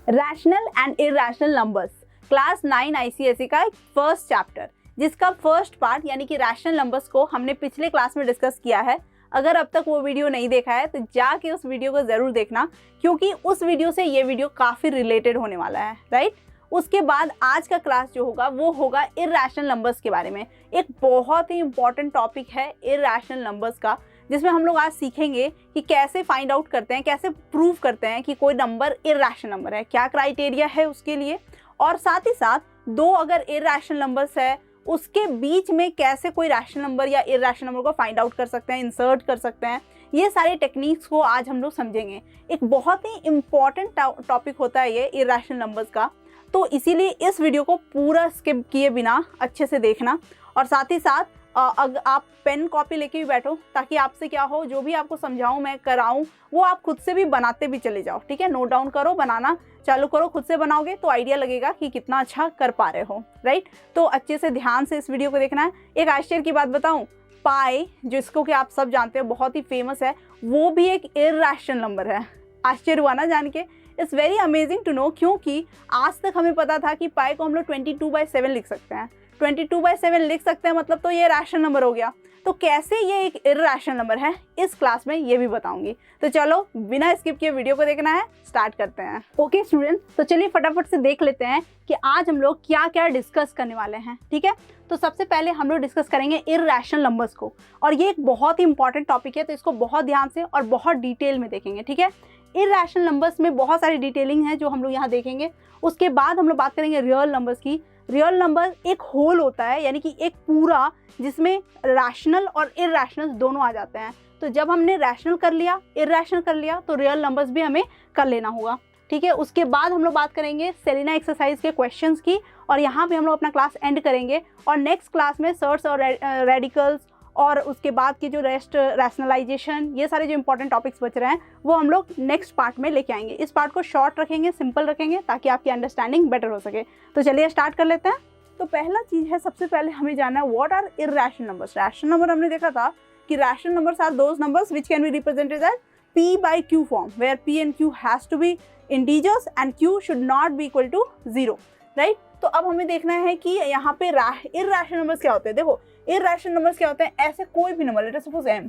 Rational and irrational numbers, class 9 ICSE का एक first chapter, जिसका फर्स्ट पार्ट यानी कि रैशनल नंबर्स को हमने पिछले क्लास में डिस्कस किया है। अगर अब तक वो वीडियो नहीं देखा है तो जाके उस वीडियो को ज़रूर देखना, क्योंकि उस वीडियो से ये वीडियो काफ़ी रिलेटेड होने वाला है, राइट। उसके बाद आज का क्लास जो होगा वो होगा इरैशनल नंबर्स के बारे में। एक बहुत ही इंपॉर्टेंट टॉपिक है इरैशनल नंबर्स का, जिसमें हम लोग आज सीखेंगे कि कैसे फाइंड आउट करते हैं, कैसे प्रूव करते हैं कि कोई नंबर इरैशनल नंबर है, क्या क्राइटेरिया है उसके लिए, और साथ ही साथ दो अगर इरैशनल नंबर्स है उसके बीच में कैसे कोई रैशनल नंबर या इरैशनल नंबर को फाइंड आउट कर सकते हैं, इंसर्ट कर सकते हैं। ये सारे टेक्निक्स को आज हम लोग समझेंगे। एक बहुत ही इंपॉर्टेंट टॉपिक होता है ये इरैशनल नंबर्स का, तो इसीलिए इस वीडियो को पूरा स्किप किए बिना अच्छे से देखना। और साथ ही साथ अगर आप पेन कॉपी लेके भी बैठो, ताकि आपसे क्या हो, जो भी आपको समझाऊं मैं कराऊं वो आप खुद से भी बनाते भी चले जाओ, ठीक है। नोट डाउन करो, बनाना चालू करो, खुद से बनाओगे तो आइडिया लगेगा कि कितना अच्छा कर पा रहे हो, राइट। तो अच्छे से ध्यान से इस वीडियो को देखना है। एक आश्चर्य की बात बताऊं, पाई जिसको कि आप सब जानते हो, बहुत ही फेमस है, वो भी एक इरैशनल नंबर है। आश्चर्य हुआ ना जान के? It's very amazing to know, क्योंकि आज तक हमें पता था कि पाई को हम लोग 22/7 लिख सकते हैं। 22/7 लिख सकते हैं मतलब तो ये रैशनल नंबर हो गया। तो कैसे ये एक इरैशनल नंबर है, इस क्लास में ये भी बताऊंगी। तो चलो बिना स्किप किए वीडियो को देखना है, स्टार्ट करते हैं। ओके स्टूडेंट, तो चलिए फटाफट से देख लेते हैं कि आज हम लोग क्या क्या डिस्कस करने वाले हैं, ठीक है। तो सबसे पहले हम लोग डिस्कस करेंगे इरैशनल नंबर्स को, और ये एक बहुत ही इंपॉर्टेंट टॉपिक है, तो इसको बहुत ध्यान से और बहुत डिटेल में देखेंगे, ठीक है। इरैशनल नंबर्स में बहुत सारी डिटेलिंग है जो हम लोग यहाँ देखेंगे। उसके बाद हम लोग बात करेंगे रियल नंबर्स की। रियल नंबर एक होल होता है, यानी कि एक पूरा जिसमें रैशनल और इरैशनल दोनों आ जाते हैं। तो जब हमने रैशनल कर लिया, इरैशनल कर लिया, तो रियल नंबर्स भी हमें कर लेना होगा, ठीक है। उसके बाद हम लोग बात करेंगे सेलिना एक्सरसाइज के क्वेश्चंस की, और यहाँ पे हम लोग अपना क्लास एंड करेंगे। और नेक्स्ट क्लास में सर्ट्स और रेडिकल्स और उसके बाद की जो रेस्ट रैशनलाइजेशन, ये सारे जो इंपॉर्टेंट टॉपिक्स बच रहे हैं वो हम लोग नेक्स्ट पार्ट में लेके आएंगे। इस पार्ट को शॉर्ट रखेंगे, सिंपल रखेंगे, ताकि आपकी अंडरस्टैंडिंग बेटर हो सके। तो चलिए स्टार्ट कर लेते हैं। तो पहला चीज़ है, सबसे पहले हमें जानना है what are irrational numbers. Rational number हमने देखा था कि rational numbers are those numbers which can be represented as P/Q form, where P and Q has to be integers and Q should not be equal to 0, right. तो अब हमें देखना है कि यहाँ पे इरैशनल नंबर्स क्या होते हैं। देखो इरैशनल नंबर्स क्या होते हैं, ऐसे कोई भी number, late us suppose m,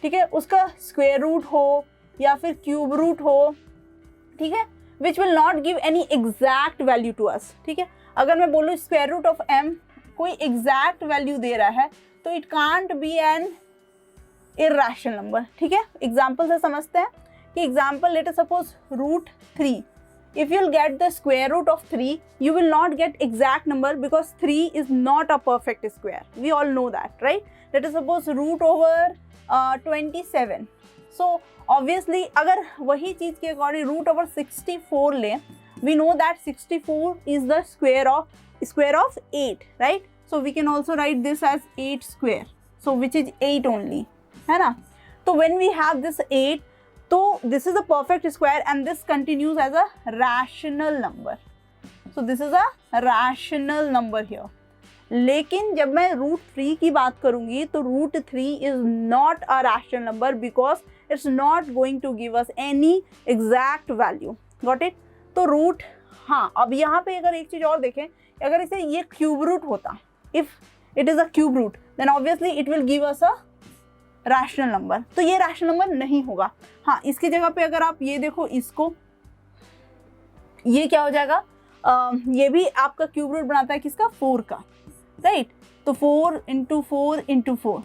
ठीक है, उसका स्क्वायर रूट हो या फिर क्यूब रूट हो, ठीक है, which will not give any exact value to us, ठीक है। अगर मैं बोलूँ स्क्वायर रूट ऑफ m कोई एग्जैक्ट वैल्यू दे रहा है तो it can't be an irrational number, ठीक है। एग्जाम्पल से समझते हैं कि example let us suppose √3, if you'll get the square root of 3 you will not get exact number because 3 is not a perfect square, we all know that, right। let us suppose √27, so obviously अगर वही चीज़ के according √64 लें, we know that 64 is the square of 8, right। so we can also write this as 8 square, so which is 8 only, है ना। तो when we have this 8, तो this is a perfect square and this continues as a rational number, so this is a rational number here। लेकिन जब मैं √3 की बात करूंगी तो √3 is not a rational number because it's not going to give us any exact value, got it। तो हाँ, अब यहाँ पे अगर एक चीज़ और देखें, अगर इसे ये क्यूब रूट होता, if it is a cube root then obviously it will give us a rational number, तो ये रैशनल नंबर नहीं होगा। हाँ, इसकी जगह पे अगर आप ये देखो, इसको ये क्या हो जाएगा, ये भी आपका क्यूब रूट बनाता है किसका, 4 का, राइट। तो 4 × 4 × 4,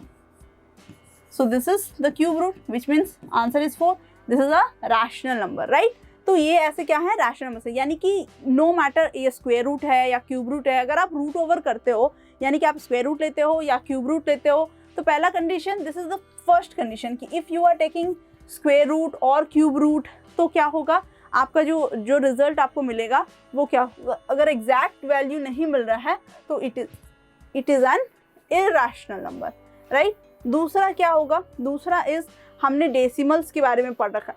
so this is the cube root which means answer is 4, this is a rational number, right. तो ये ऐसे क्या है, रैशनल नंबर से, यानी कि नो मैटर ये स्क्वायर रूट है या क्यूब रूट है, अगर आप रूट ओवर करते हो, यानी कि आप स्क्वायर रूट लेते हो या क्यूब रूट लेते हो, तो पहला condition, this is the first condition कि if you are taking square root और क्यूब रूट, तो क्या होगा, आपका जो रिजल्ट आपको मिलेगा वो क्या होगा, अगर एग्जैक्ट वैल्यू नहीं मिल रहा है तो it is an irrational number, right. दूसरा क्या होगा, दूसरा इज हमने डेसिमल्स के बारे में पढ़ रखा।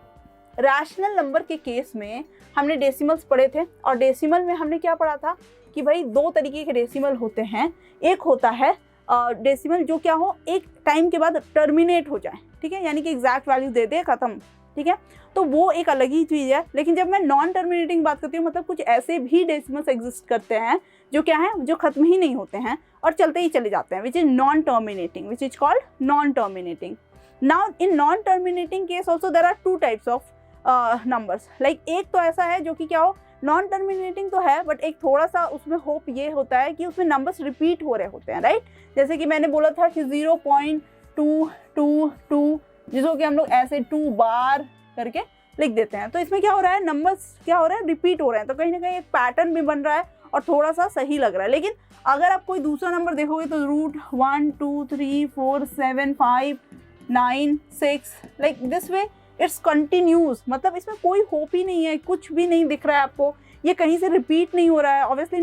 रैशनल नंबर के केस में हमने डेसिमल्स पढ़े थे, और डेसिमल में हमने क्या पढ़ा था कि भाई दो तरीके के डेसिमल होते हैं। एक होता है डेसिमल जो क्या हो, एक टाइम के बाद टर्मिनेट हो जाए, ठीक है, यानी कि एग्जैक्ट वैल्यू दे दे, खत्म, ठीक है। तो वो एक अलग ही चीज़ है। लेकिन जब मैं नॉन टर्मिनेटिंग बात करती हूँ, मतलब कुछ ऐसे भी डेसिमल्स एग्जिस्ट करते हैं जो क्या है, जो खत्म ही नहीं होते हैं और चलते ही चले जाते हैं, which is non terminating, which is called non terminating. Now in non terminating case also there are two types of numbers. Like एक तो ऐसा है जो कि क्या हो, नॉन टर्मिनेटिंग तो है बट एक थोड़ा सा उसमें होप ये होता है कि उसमें नंबर्स रिपीट हो रहे होते हैं, राइट। जैसे कि मैंने बोला था कि 0.222 जिसको कि हम लोग ऐसे 2 बार करके लिख देते हैं। तो इसमें क्या हो रहा है, नंबर्स क्या हो रहा है, रिपीट हो रहे हैं। तो कहीं ना कहीं एक पैटर्न भी बन रहा है और थोड़ा सा सही लग रहा है। लेकिन अगर आप कोई दूसरा नंबर देखोगे तो √1 2 3 4 7 5 9 6 like this way it's continuous, मतलब इसमें कोई होप ही नहीं है, कुछ भी नहीं दिख रहा है आपको, ये कहीं से रिपीट नहीं हो रहा है। ऑब्वियसली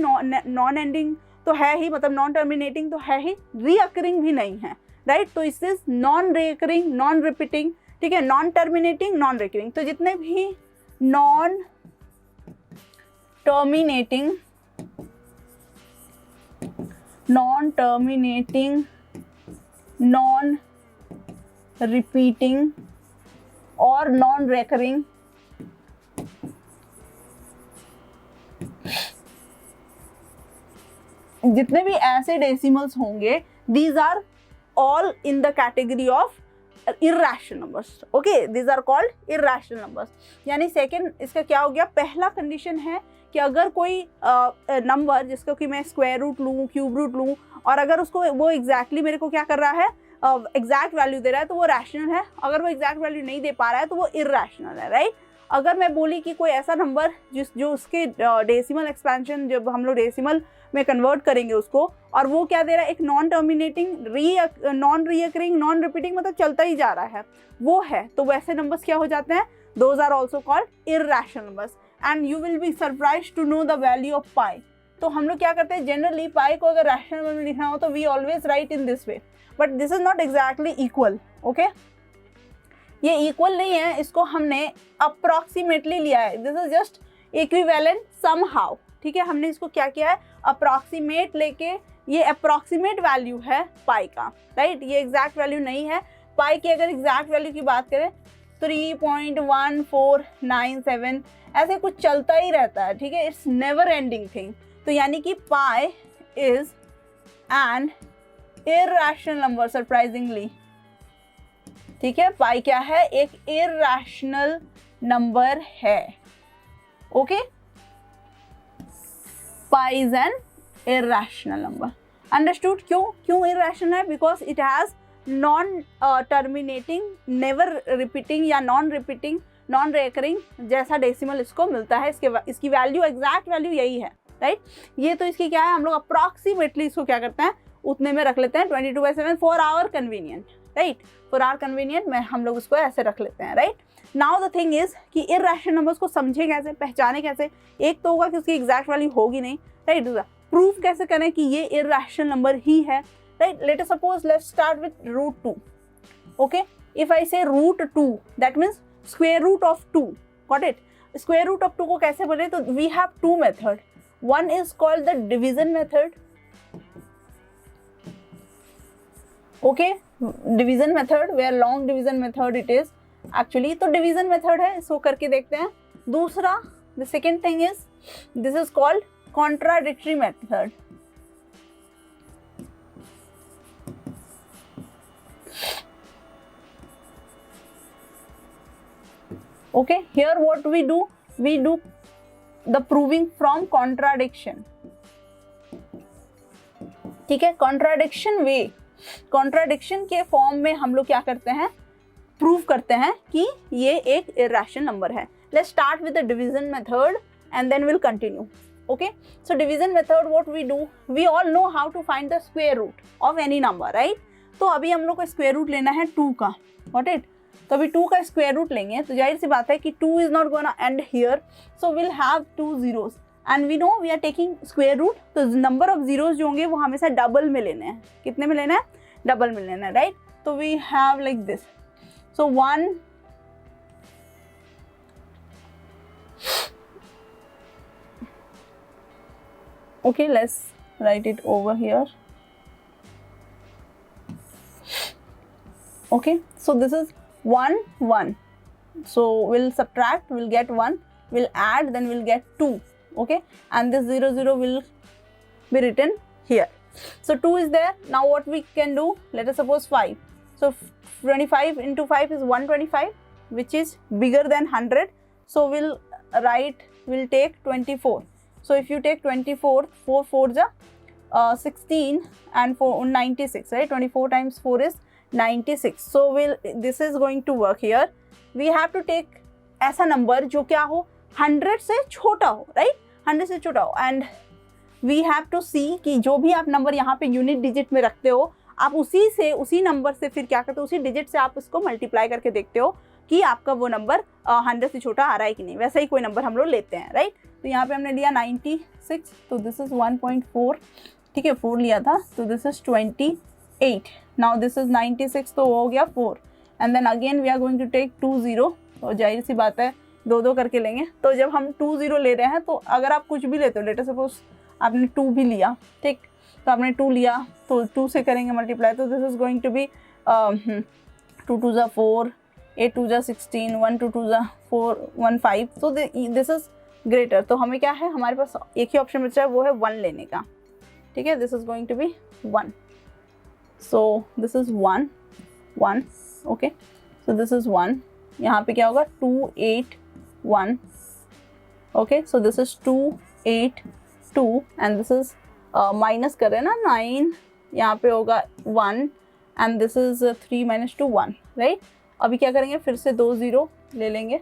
नॉन एंडिंग तो है ही, मतलब नॉन टर्मिनेटिंग तो है ही, रीअकरिंग भी नहीं है, राइट। तो इससे नॉन रीअकरिंग, नॉन रिपीटिंग, ठीक है, नॉन टर्मिनेटिंग, नॉन रिकरिंग। तो जितने भी नॉन टर्मिनेटिंग, नॉन रिपीटिंग और नॉन रिकरिंग जितने भी ऐसे डेसिमल्स होंगे, these are all in the category of irrational numbers. Okay, these are called irrational numbers. यानी सेकेंड इसका क्या हो गया, पहला कंडीशन है कि अगर कोई नंबर जिसको कि मैं स्क्वायर रूट लूँ, क्यूब रूट लूँ, और अगर उसको वो एग्जैक्टली मेरे को क्या कर रहा है, एग्जैक्ट वैल्यू दे रहा है, तो वो रैशनल है। अगर वो एग्जैक्ट वैल्यू नहीं दे पा रहा है तो वो इर्रैशनल है, राइट। अगर मैं बोली कि कोई ऐसा नंबर जो उसके डेसिमल एक्सपेंशन, जब हम लोग डेसिमल में कन्वर्ट करेंगे उसको, और वो क्या दे रहा है, एक non terminating, non recurring, non repeating, मतलब चलता ही जा रहा है, वो है, तो वैसे नंबर्स क्या हो जाते हैं, those are also called irrational numbers. And you will be surprised to know the value of pi. तो हम लोग क्या करते हैं, जनरली पाई को अगर रैशनल नंबर में लिखना हो तो we always write in this way, but this is not exactly equal. Okay, ये इक्वल नहीं है, इसको हमने अप्रॉक्सीमेटली लिया है, this is just equivalent somehow, ठीक है। हमने इसको क्या किया है, अप्रॉक्सीमेट लेके, ये अप्रॉक्सीमेट वैल्यू है पाई का, राइट। ये एग्जैक्ट वैल्यू नहीं है पाई की। अगर एग्जैक्ट वैल्यू की बात करें 3.1497 ऐसे कुछ चलता ही रहता है, ठीक है, इट्स नेवर एंडिंग थिंग। तो यानी कि pi is an irrational number, surprisingly, ठीक है। पाई क्या है, एक इर्रैशनल नंबर है। Okay, pi is an irrational number. Understood? क्यों इर्रैशनल है? Because it has non terminating, never repeating या नॉन रिपीटिंग, नॉन रिकरिंग जैसा डेसिमल इसको मिलता है। इसकी वैल्यू, एग्जैक्ट वैल्यू यही है, राइट। ये तो इसकी क्या है, हम लोग अप्रॉक्सीमेटली इसको क्या करते हैं, उतने में रख लेते हैं, 22/7 for our convenient, right, for our convenient में हम लोग उसको ऐसे रख लेते हैं, right. Now the thing is कि इर्रैशनल नंबर्स को समझे कैसे, पहचाने कैसे। एक तो होगा कि उसकी एग्जैक्ट वैल्यू होगी नहीं, राइट। दूसरा, प्रूफ कैसे करें कि ये इर्रैशनल नंबर ही है, right. Let us suppose, let's start with √2। Okay, if I say √2 that means square root of 2, got it. Square root of 2 को कैसे बोले, तो we have 2 method, one is called the division method. Okay, division method, where long division method it is actually, तो division method है, इसको करके देखते हैं। दूसरा, the second thing is this is called contradictory method. Okay, here what we do the proving from contradiction, ठीक है। Contradiction वे, contradiction के फॉर्म में हम लोग क्या करते हैं, प्रूव करते हैं कि ये एक इर्रैशनल नंबर है। Let's start with the division method and then will continue. Okay, so division method what we do, we all know how to find the square root of any number, right. तो अभी हम लोग को square root लेना है 2 का, got it. तो अभी 2 का स्क्वायर रूट लेंगे, तो जाहिर सी बात है कि 2 is not gonna end here, so will have 2 zeros and we know we are taking square root, तो नंबर ऑफ जीरोज जो होंगे वो हमेशा डबल में लेने हैं। कितने में लेना है, डबल में लेना है, राइट। तो we have like this, so 1 okay, let's write it over here. Okay, so this is 1 1, So we'll subtract, we'll get 1, we'll add, then we'll get 2. Okay, and this 0 0 will be written here. So 2 is there. Now what we can do, let us suppose 5. So 25 into 5 is 125, which is bigger than 100. So we'll take 24. So if you take 24, 4 4s are 16 and 4 96, right? 24 times 4 is 96. So this is going to work here. We have to take ऐसा number जो क्या हो 100 से छोटा हो, right? 100 से छोटा हो, एंड वी हैव टू सी कि जो भी आप नंबर यहाँ पे यूनिट डिजिट में रखते हो, आप उसी नंबर से फिर क्या करते हो, उसी डिजिट से आप उसको मल्टीप्लाई करके देखते हो कि आपका वो नंबर 100 से छोटा आ रहा है कि नहीं। वैसा ही कोई नंबर हम लोग लेते हैं, राइट? तो यहाँ पे हमने लिया 96, तो दिस इज 1.4, ठीक है, 4 लिया था, तो this is 28. Now this is 96, तो हो गया 4, and then again we are going to take 2 0, तो जाहिर सी बात है 2 2 करके लेंगे। तो जब हम 2 0 ले रहे हैं, तो अगर आप कुछ भी लेते हो, लेट अस सपोज आपने 2 भी लिया, ठीक, तो आपने 2 लिया तो 2 से करेंगे मल्टीप्लाई, तो this is going to be 2 2 ज़ा 4, 8 2 ज़ा 16, 1 2 2 ज़ा 4, 1 5, तो दिस इज ग्रेटर। तो हमें क्या है, हमारे पास एक ही ऑप्शन बचा है, वो है 1 लेने का, ठीक है। This is going to be 1, so this is 1 1, okay, so this is 1, यहाँ पे क्या होगा 2 8 1, okay, so this is 2 8 2, and this is minus कर रहे हैं ना 9, यहाँ पे होगा 1, and this is 3 minus 2 1, right? अभी क्या करेंगे, फिर से 2 0 ले लेंगे,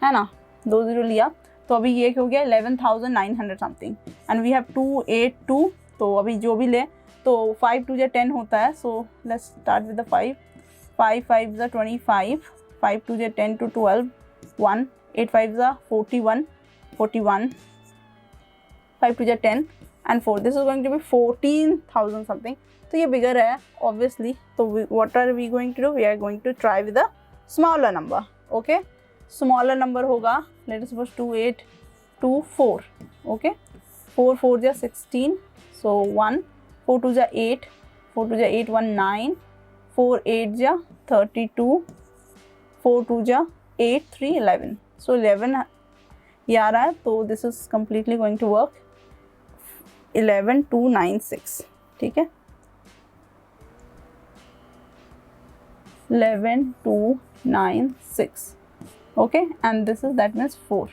है ना, 2 0 लिया, तो अभी ये हो गया 11,900 समथिंग, एंड वी हैव 2 8 2, तो अभी जो भी ले, तो 5 2 10 होता है, so let's start with the 5 5 5 ज़ा 25, 5 2 10 to 12, 1 8 5 ज़ा 41 41, 5 2 10 and 4, this is going to be 14,000 something. तो ये बिगर है obviously, तो what are we going to do, we are going to try with a smaller number, okay? Smaller number होगा, let us suppose 2 8 2 4, okay, 4 4 ज़ा 16, so 1 4 2 ज़ा 8, 4 2 ज़ा 8 1 9, 4 8 ज़ा 32, 4 2 ज़ा 8 3 11, so 11 ये आ रहा है, तो this is completely going to work 11296, ठीक है, 11296, okay, and this is that means 4,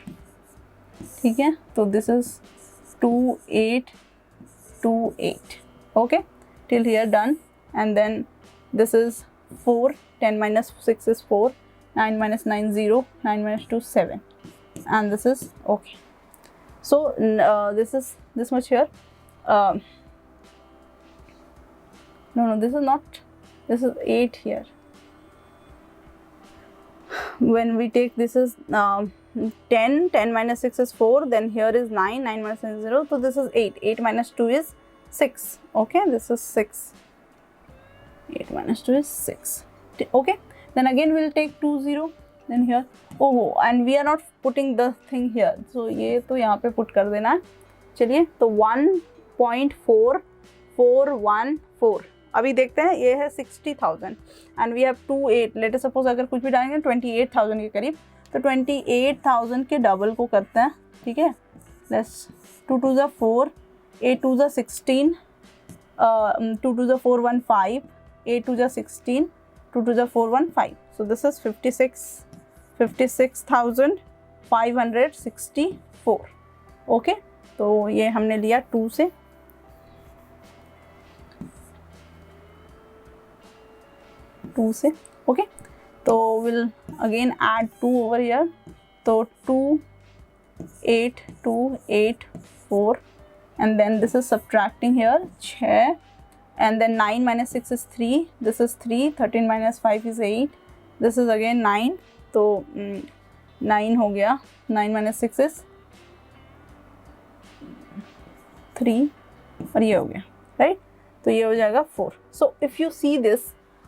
ठीक है, तो this is 2828, okay, till here done, and then this is 4, 10 minus 6 is 4, 9 minus 9 0, 9 minus 2 7, and this is okay. So this is this much here. No, this is not, this is 8 here. When we take, this is 10 minus 6 is 4, then here is 9 minus 9 is 0, so this is 8 minus 2 is 6, okay, this is 6, 8 minus 2 is 6, okay, then again we'll take 2 0, then here, oh, and we are not putting the thing here, so ये तो यहाँ पे put कर देना है। चलिए, तो 1.4414, अभी देखते हैं, ये है 60,000 and we have 2 8, let us suppose अगर कुछ भी डालेंगे 28,000 के करीब, तो 28,000 के डबल को करते हैं, ठीक है, लेट्स 2 2 ज़ा 4, 8 2 ज़ा 16, 2 2 ज़ा 4 1 5, 8 2 ज़ा 16, 2 2 ज़ा 4 1 5, so this is 56,564, ओके, तो ये हमने लिया 2 से, ओके, तो will again add 2 over here, तो 2 8 2 8 4, and then this is subtracting here 6, and then 9 minus 6 is 3, this is 3, 13 minus 5 is 8, this is again 9, तो 9 हो गया, 9 minus 6 is 3, और ये हो गया, राइट, तो ये हो जाएगा 4। So if you see this,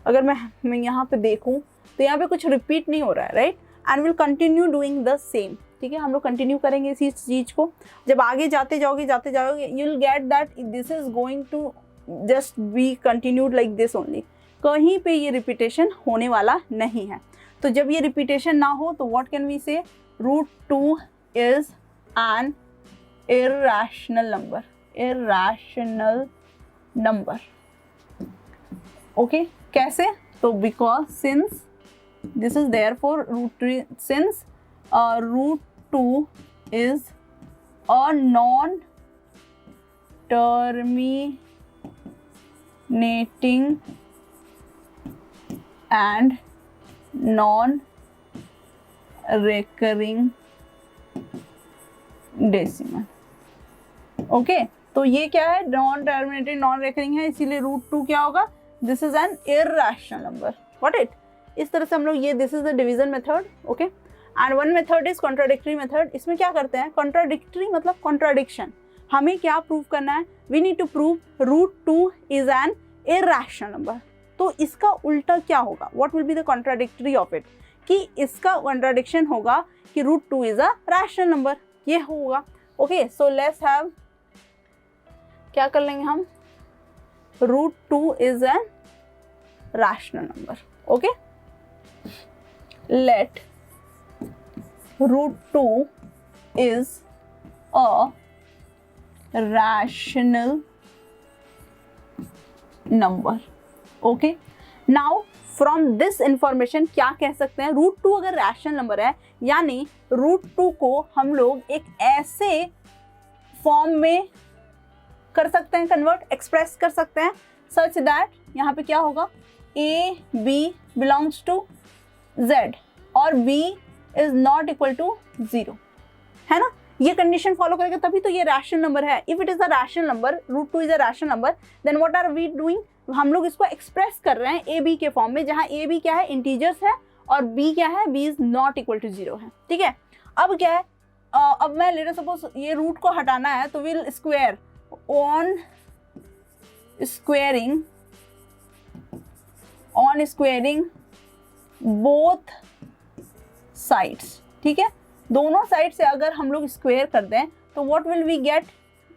अगर मैं यहाँ पे देखूँ तो यहाँ पे कुछ रिपीट नहीं हो रहा है, right, and will continue doing the same, ठीक है, हम लोग कंटिन्यू करेंगे इसी चीज़ को। जब आगे जाते जाओगे you will get that this is going to just be continued like this only, कहीं पे ये रिपीटेशन होने वाला नहीं है। तो जब ये रिपीटेशन ना हो तो व्हाट कैन वी से, √2 is an irrational number. Okay, कैसे? तो because since this is therefore since √2 is a non terminating and non-recurring decimal। Okay, तो ये क्या है, नॉन टर्मिनेटिंग नॉन रेकरिंग है, इसीलिए √2 क्या होगा, this is an irrational number. What it, इस तरह से हम लोग ये, this is the division method. Okay, and one method is contradictory method. इसमें क्या करते हैं, कॉन्ट्राडिक्टरी मतलब कॉन्ट्राडिक्शन। हमें क्या प्रूव करना है, we need to prove √2 is an irrational number. तो इसका उल्टा क्या होगा, what will be the contradictory of it, कि इसका कॉन्ट्राडिक्शन होगा कि √2 इज अ रैशनल नंबर, ये होगा। ओके, सो लेट्स हैव, क्या कर लेंगे हम, √2 is an rational number. Okay, let √2 is a rational number। okay, now from this information क्या कह सकते हैं, √2 अगर रैशनल नंबर है यानी √2 को हम लोग एक ऐसे फॉर्म में कर सकते हैं, कन्वर्ट, एक्सप्रेस कर सकते हैं, सच दैट यहाँ पे क्या होगा, a b belongs to z और b is not equal to 0, है ना। ये कंडीशन फॉलो करेगा तभी तो ये रैशनल नंबर है। If it is a rational number, √2 is a rational number, then what are we doing, हम लोग इसको एक्सप्रेस कर रहे हैं ए बी के फॉर्म में, जहां ए बी क्या है, इंटीजर्स है, और बी क्या है, b is not equal to 0 है। ठीक है, अब क्या है, अब मैं लेटर सपोज ये रूट को हटाना है तो will square on squaring both sides. ठीक है, दोनों साइड से अगर हम लोग स्क्वायर कर दें तो what will we get,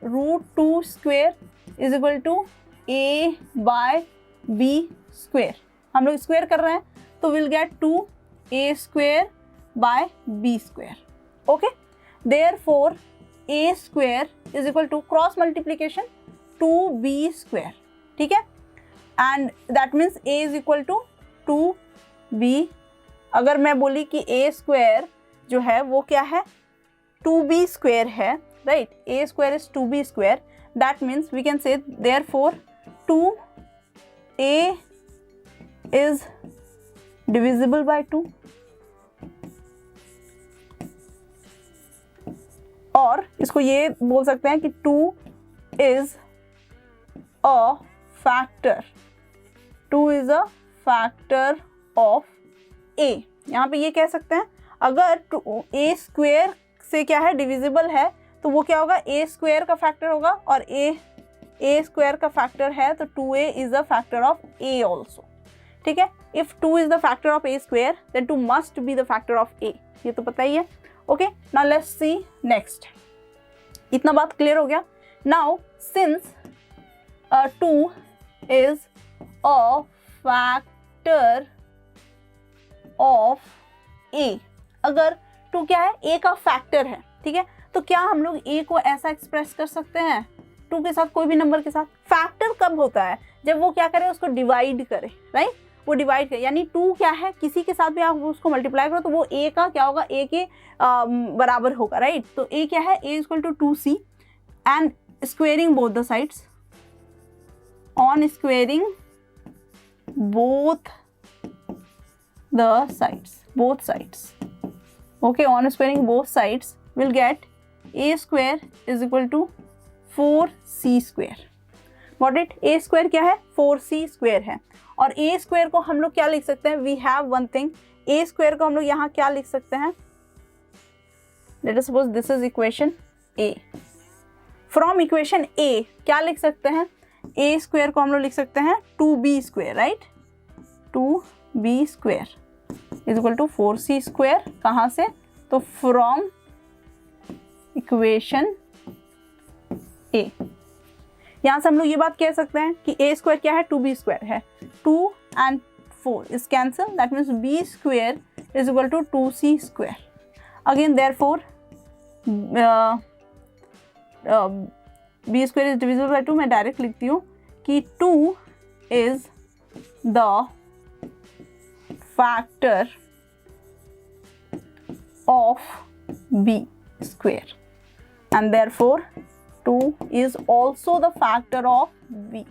√2 square is equal to a by b square. हम लोग स्क्वायर कर रहे हैं तो will get 2a square by b square. Okay, therefore a square is equal to cross multiplication 2b square. ठीक है, and that means a is equal to 2b। अगर मैं बोली कि a स्क्वायर जो है वो क्या है, 2b स्क्वायर है, right, a square is 2b square, that means we can say therefore 2a is divisible by 2, और इसको ये बोल सकते हैं कि 2 is a factor, 2 is a factor of a। यहाँ पे ये कह सकते हैं अगर a स्क्वायर से क्या है, डिविजिबल है, तो वो क्या होगा, a स्क्वायर का फैक्टर होगा, और a स्क्वायर का फैक्टर है तो 2a is the factor of a also. ठीक है, if 2 is the factor of a square then 2 must be the factor of a, ये तो पता ही है। Okay, now let's see next. इतना बात क्लियर हो गया। Now since 2 is a factor of a, अगर 2 क्या है, a का फैक्टर है, ठीक है, तो क्या हम लोग a को ऐसा एक्सप्रेस कर सकते हैं, 2 के साथ, कोई भी नंबर के साथ। फैक्टर कब होता है, जब वो क्या करे, उसको डिवाइड करे, राइट, वो डिवाइड करे, यानी 2 क्या है, किसी के साथ भी आप उसको मल्टीप्लाई करो तो वो a का क्या होगा, a के बराबर होगा, राइट। तो a क्या है, a equal to 2c and squaring both the sides, on squaring both sides, okay, on squaring both sides we'll get a square is equal to 4c square। Got it? a square क्या है, 4c square है, और a square को हम लोग क्या लिख सकते हैं, we have one thing, a square को हम लोग यहाँ क्या लिख सकते हैं, let us suppose this is equation a, from equation a क्या लिख सकते हैं, a square को हम लोग लिख सकते हैं 2b square, right, 2b square is equal to 4c square, कहाँ से, तो फ्रॉम इक्वेशन a। यहाँ से हम लोग ये बात कह सकते हैं कि a स्क्वायर क्या है, 2b स्क्वायर है, 2 and 4 is cancel, that means b square is equal to 2c square. Again therefore b square is divisible by 2, मैं डायरेक्ट लिखती हूँ कि 2 is the factor of b square and therefore 2 is also the factor of b.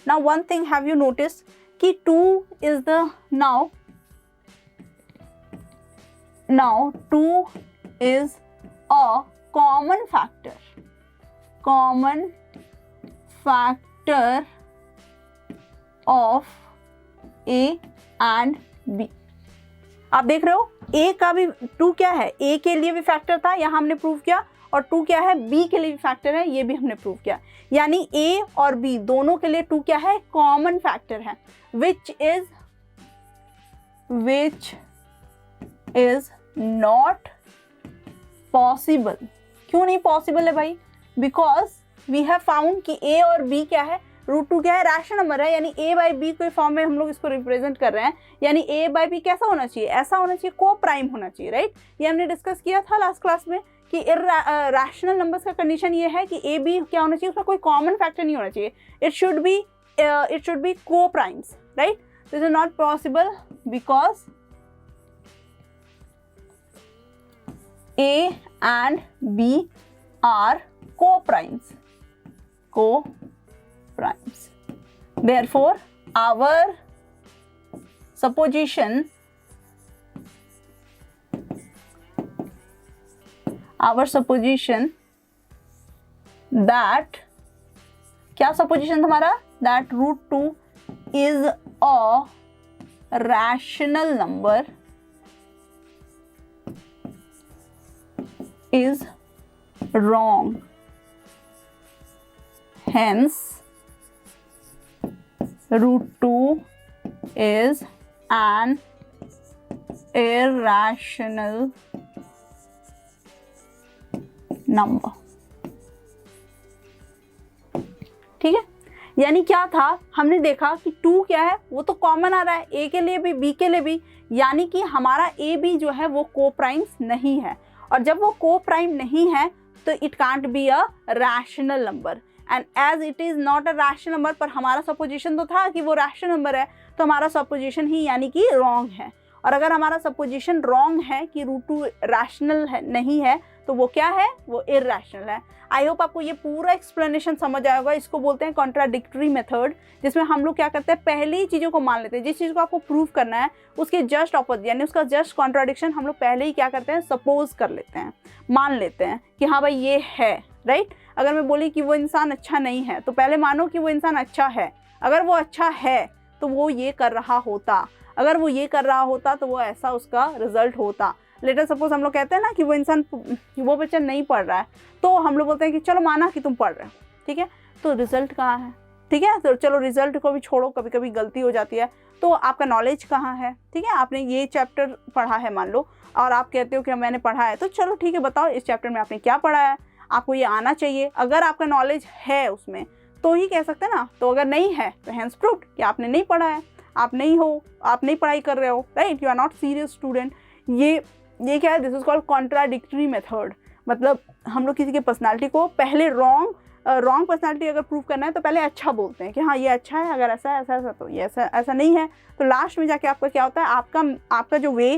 Now one thing, have you noticed कि 2 is the now 2 is a common factor of a and b. आप देख रहे हो a का भी 2 क्या है, a के लिए भी फैक्टर था, यहाँ हमने प्रूव किया, और 2 क्या है, b के लिए भी फैक्टर है, ये भी हमने प्रूव किया। यानी a और b दोनों के लिए 2 क्या है, कॉमन फैक्टर है, which is not possible। क्यों नहीं पॉसिबल है भाई? बिकॉज वी हैव फाउंड कि a और b क्या है, √2 क्या है, रैशनल नंबर है, यानी a बाई बी के फॉर्म में हम लोग इसको रिप्रेजेंट कर रहे हैं। यानी a बाई बी कैसा होना चाहिए, ऐसा होना चाहिए, को प्राइम होना चाहिए, राइट। ये हमने डिस्कस किया था लास्ट क्लास में कि रैशनल नंबर्स का कंडीशन ये है कि a b क्या होना चाहिए, उसका कोई कॉमन फैक्टर नहीं होना चाहिए, इट शुड बी को primes, right. This is not possible because a and b are co-primes. Therefore, our supposition that क्या supposition हमारा, that √2 is a rational number is wrong. Hence, √2 is an irrational number. ठीक है, यानी क्या था, हमने देखा कि 2 क्या है, वो तो कॉमन आ रहा है a के लिए भी b के लिए भी, यानी कि हमारा a b जो है वो को प्राइम्स नहीं है, और जब वो को प्राइम नहीं है तो it can't be a rational number, and as it is not a rational number, पर हमारा सपोजिशन तो था कि वो रैशनल नंबर है, तो हमारा सपोजिशन ही यानी कि रॉन्ग है। और अगर हमारा सपोजिशन रॉन्ग है कि √2 रैशनल है नहीं है, तो वो क्या है, वो इरैशनल है। आई होप आपको ये पूरा एक्सप्लेनेशन समझ आया होगा। इसको बोलते हैं कॉन्ट्राडिक्टरी मेथड, जिसमें हम लोग क्या करते हैं, पहले ही चीज़ों को मान लेते हैं, जिस चीज़ को आपको प्रूव करना है उसके जस्ट ऑपोजिट यानी उसका जस्ट कॉन्ट्राडिक्शन हम लोग पहले ही क्या करते हैं, सपोज कर लेते हैं, मान लेते हैं कि हाँ भाई ये है, राइट। अगर मैं बोली कि वो इंसान अच्छा नहीं है, तो पहले मानो कि वो इंसान अच्छा है, अगर वो अच्छा है तो वो ये कर रहा होता, अगर वो ये कर रहा होता तो वो ऐसा उसका रिजल्ट होता। लेटर सपोज हम लोग कहते हैं ना कि वो बच्चा नहीं पढ़ रहा है, तो हम लोग बोलते हैं कि चलो माना कि तुम पढ़ रहे हो, ठीक है, तो रिजल्ट कहाँ है, ठीक है, तो चलो रिजल्ट को भी छोड़ो, कभी कभी गलती हो जाती है, तो आपका नॉलेज कहाँ है, ठीक है। आपने ये चैप्टर पढ़ा है मान लो, और आप कहते हो कि मैंने पढ़ा है, तो चलो ठीक है, बताओ इस चैप्टर में आपने क्या पढ़ा है, आपको ये आना चाहिए। अगर आपका नॉलेज है उसमें तो ही कह सकते हैं ना, तो अगर नहीं है तो हैंस प्रूव्ड कि आपने नहीं पढ़ा है, आप नहीं पढ़ाई कर रहे हो, right, you are not serious student. ये क्या है, this is called contradictory method. मतलब हम लोग किसी की पर्सनालिटी को पहले रॉन्ग पर्सनालिटी अगर प्रूव करना है तो पहले अच्छा बोलते हैं कि हाँ ये अच्छा है, अगर ऐसा है ऐसा तो ये ऐसा नहीं है, तो लास्ट में जाके आपका क्या होता है, आपका जो वे,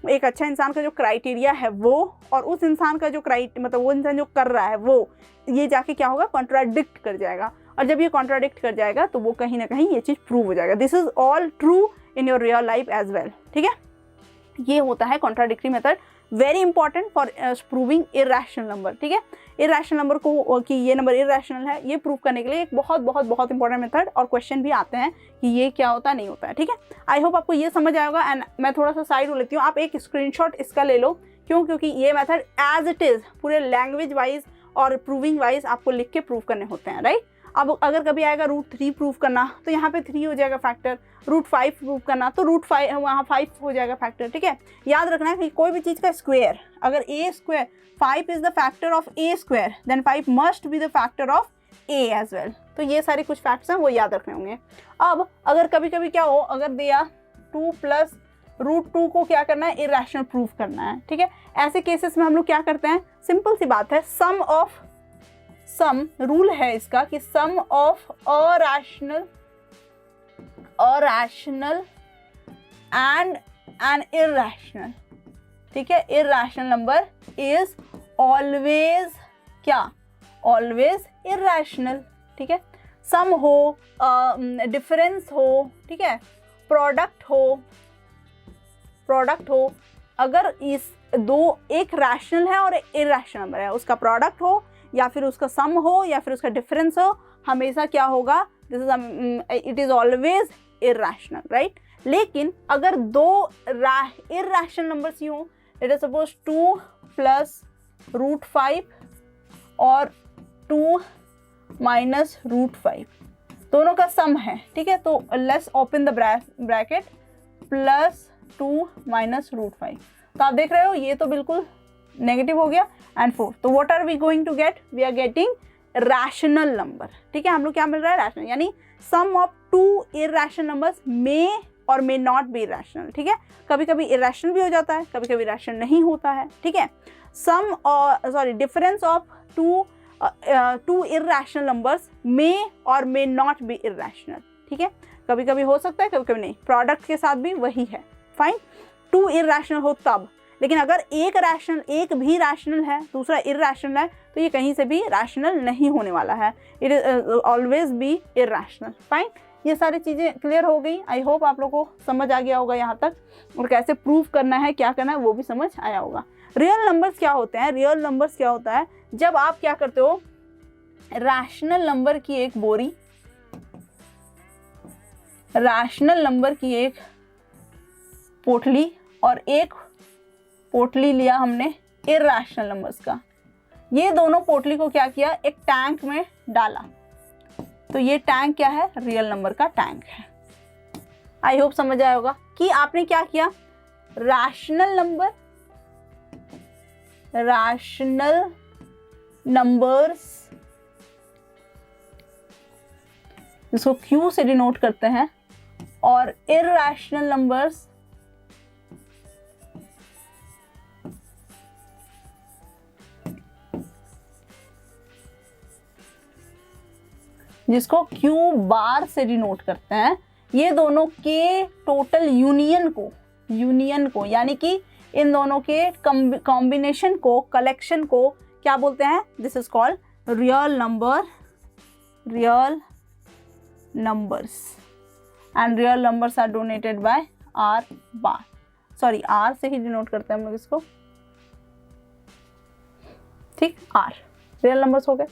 एक अच्छा इंसान का जो क्राइटेरिया है वो, और उस इंसान का जो मतलब वो इंसान जो कर रहा है वो, ये जाके क्या होगा, कॉन्ट्राडिक्ट कर जाएगा, और जब ये कॉन्ट्राडिक्ट कर जाएगा तो वो कहीं ना कहीं ये चीज़ प्रूव हो जाएगा। This is all true in your real life as well, ठीक है। ये होता है contradictory method, very important for proving irrational number, ठीक है। इरैशनल नंबर को कि ये नंबर इरैशनल है, ये प्रूव करने के लिए एक बहुत बहुत बहुत इंपॉर्टेंट मेथड, और क्वेश्चन भी आते हैं कि ये क्या होता है, नहीं होता है, ठीक है। आई होप आपको ये समझ आएगा। एंड मैं थोड़ा सा साइड हो लेती हूँ, आप एक स्क्रीनशॉट इसका ले लो, क्यों, क्योंकि ये मेथड एज इट इज़ पूरे लैंग्वेज वाइज और प्रूविंग वाइज आपको लिख के प्रूव करने होते हैं, राइट। अब अगर कभी आएगा √3 प्रूव करना, तो यहाँ पे 3 हो जाएगा फैक्टर, √5 प्रूव करना तो √5 वहाँ 5 हो जाएगा फैक्टर, ठीक है। याद रखना है कि कोई भी चीज़ का स्क्वायर, अगर a square 5 is the factor of a square, then 5 must be the factor of a as well. तो ये सारे कुछ फैक्ट्स हैं, वो याद रखने होंगे। अब अगर कभी कभी क्या हो, अगर दिया 2 + √2 को क्या करना है, इरेशनल प्रूफ करना है, ठीक है। ऐसे केसेस में हम लोग क्या करते हैं, सिंपल सी बात है, सम रूल है इसका कि सम ऑफ अरैशनल एंड एन इरेशनल, ठीक है, इरेशनल नंबर इज ऑलवेज क्या, ऑलवेज इरेशनल, ठीक है। सम हो, डिफरेंस हो, ठीक है, प्रोडक्ट हो, अगर इस एक रैशनल है और एक इरेशनल नंबर है, उसका प्रोडक्ट हो या फिर उसका सम हो या फिर उसका डिफरेंस हो, हमेशा क्या होगा, it is always irrational, right. लेकिन अगर दो इरेशनल नंबर्स यूं, लेट अस सपोज 2 + √5 और 2 - √5 दोनों का सम है, ठीक है। तो लेट्स ओपन द ब्रैकेट +2 - √5, तो आप देख रहे हो ये तो बिल्कुल नेगेटिव हो गया, एंड 4, तो what are we going to get, we are getting rational number, ठीक है। हम लोग क्या मिल रहा है, रैशनल, यानी सम ऑफ 2 इरेशनल नंबर्स मे और मे नॉट बी रैशनल, ठीक है। कभी कभी इरेशनल भी हो जाता है, कभी कभी रैशनल नहीं होता है, ठीक है। डिफरेंस ऑफ 2 इरेशनल नंबर्स मे और मे नॉट बी इरेशनल, ठीक है। कभी कभी हो सकता है, कभी कभी नहीं, प्रोडक्ट के साथ भी वही है, फाइन। 2 इरेशनल हो तब, लेकिन अगर एक भी रैशनल है, दूसरा इरेशनल है, तो ये कहीं से भी रैशनल नहीं होने वाला है, it is always be irrational, fine. ये सारी चीज़ें क्लियर हो गई, आई होप आप लोगों को समझ आ गया होगा यहाँ तक, और कैसे प्रूव करना है, क्या करना है, वो भी समझ आया होगा। रियल नंबर्स क्या होते हैं, रियल नंबर्स क्या होता है, जब आप क्या करते हो, रैशनल नंबर की एक बोरी, रैशनल नंबर की एक पोटली और एक पोटली लिया हमने इरेशनल नंबर्स का, ये दोनों पोटली को क्या किया, एक टैंक में डाला, तो ये टैंक क्या है, रियल नंबर का टैंक है। आई होप समझ आया होगा कि आपने क्या किया, रैशनल नंबर्स जिसको Q से डिनोट करते हैं, और इरेशनल नंबर्स जिसको Q बार से डिनोट करते हैं, ये दोनों के टोटल यूनियन को यानी कि इन दोनों के कॉम्बिनेशन को, कलेक्शन को क्या बोलते हैं, this is called real numbers, and real numbers are donated by R bar, sorry R से ही डिनोट करते हैं हम लोग इसको, ठीक, R रियल नंबर्स हो गए।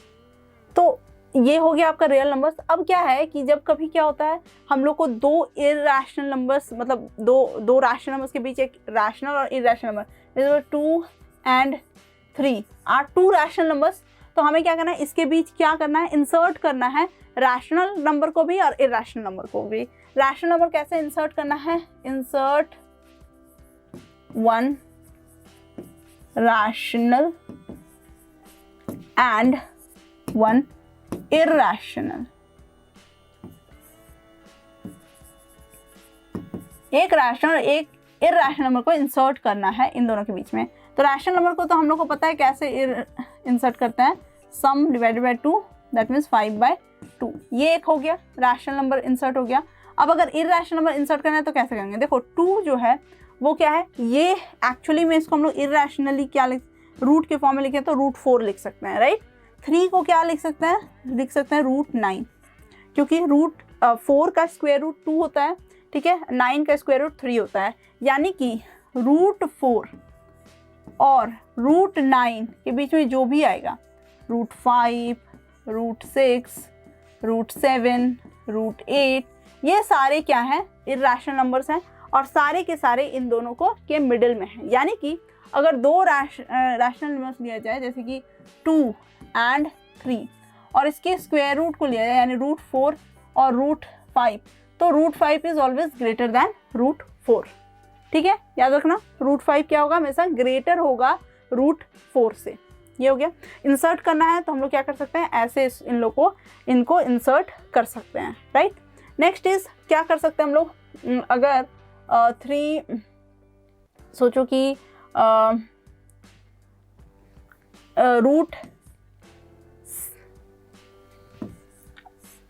तो ये हो गया आपका रियल नंबर्स। अब क्या है कि जब कभी क्या होता है, हम लोग को 2 इरेशनल नंबर्स, मतलब दो रैशनल नंबर्स के बीच एक रैशनल और इरेशनल नंबर, जैसे 2 and 3 आर 2 रैशनल नंबर्स, तो हमें क्या करना है, इसके बीच क्या करना है, इंसर्ट करना है रैशनल नंबर को भी और इरेशनल नंबर को भी। रैशनल नंबर कैसे इंसर्ट करना है, इंसर्ट 1 रैशनल एंड 1 इरेशनल, एक रैशनल और एक इरेशनल नंबर को इंसर्ट करना है इन दोनों के बीच में। तो रैशनल नंबर को तो हम लोग को पता है कैसे इंसर्ट करते हैं, सम डिवाइडेड बाय 2, दैट मीन्स 5/2, ये एक हो गया, रैशनल नंबर इंसर्ट हो गया। अब अगर इरेशनल नंबर इंसर्ट करना है तो कैसे करेंगे, देखो 2 जो है वो क्या है, ये एक्चुअली में इसको हम लोग इरेशनली क्या रूट के फॉर्म में लिखे तो √4 लिख सकते हैं, राइट। 3 को क्या लिख सकते हैं, √9, क्योंकि √4 का स्क्वायर रूट 2 होता है, ठीक है, 9 का स्क्वायर रूट 3 होता है, यानी कि √4 और √9 के बीच में जो भी आएगा, √5, √6, √7, √8, ये सारे क्या हैं, इरेशनल नंबर्स हैं, और सारे के सारे इन दोनों को के मिडिल में हैं। यानी कि अगर 2 रैशनल नंबर्स लिया जाए, जैसे कि 2 and 3, और इसके स्क्वायर रूट को लिया जाए, यानी √4 और √5, तो √5 इज ऑलवेज ग्रेटर देन √4, ठीक है, याद रखना। √5 क्या होगा, हमेशा ग्रेटर होगा √4 से। ये हो गया। इंसर्ट करना है तो हम लोग क्या कर सकते हैं, ऐसे इनको इंसर्ट कर सकते हैं, राइट। नेक्स्ट इज क्या कर सकते हैं हम लोग, अगर 3 सोचो कि रूट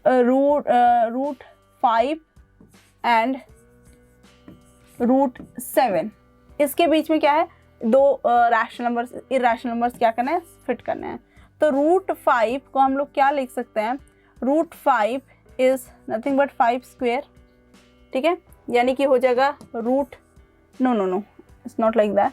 रूट 5 एंड रूट 7, इसके बीच में क्या है, दो रैशनल नंबर्स, इरैशनल नंबर्स क्या करना है, फिट करना है। तो रूट 5 को हम लोग क्या लिख सकते हैं, root 5 is nothing but 5 square, ठीक है, यानी कि हो जाएगा root, no it's not like that,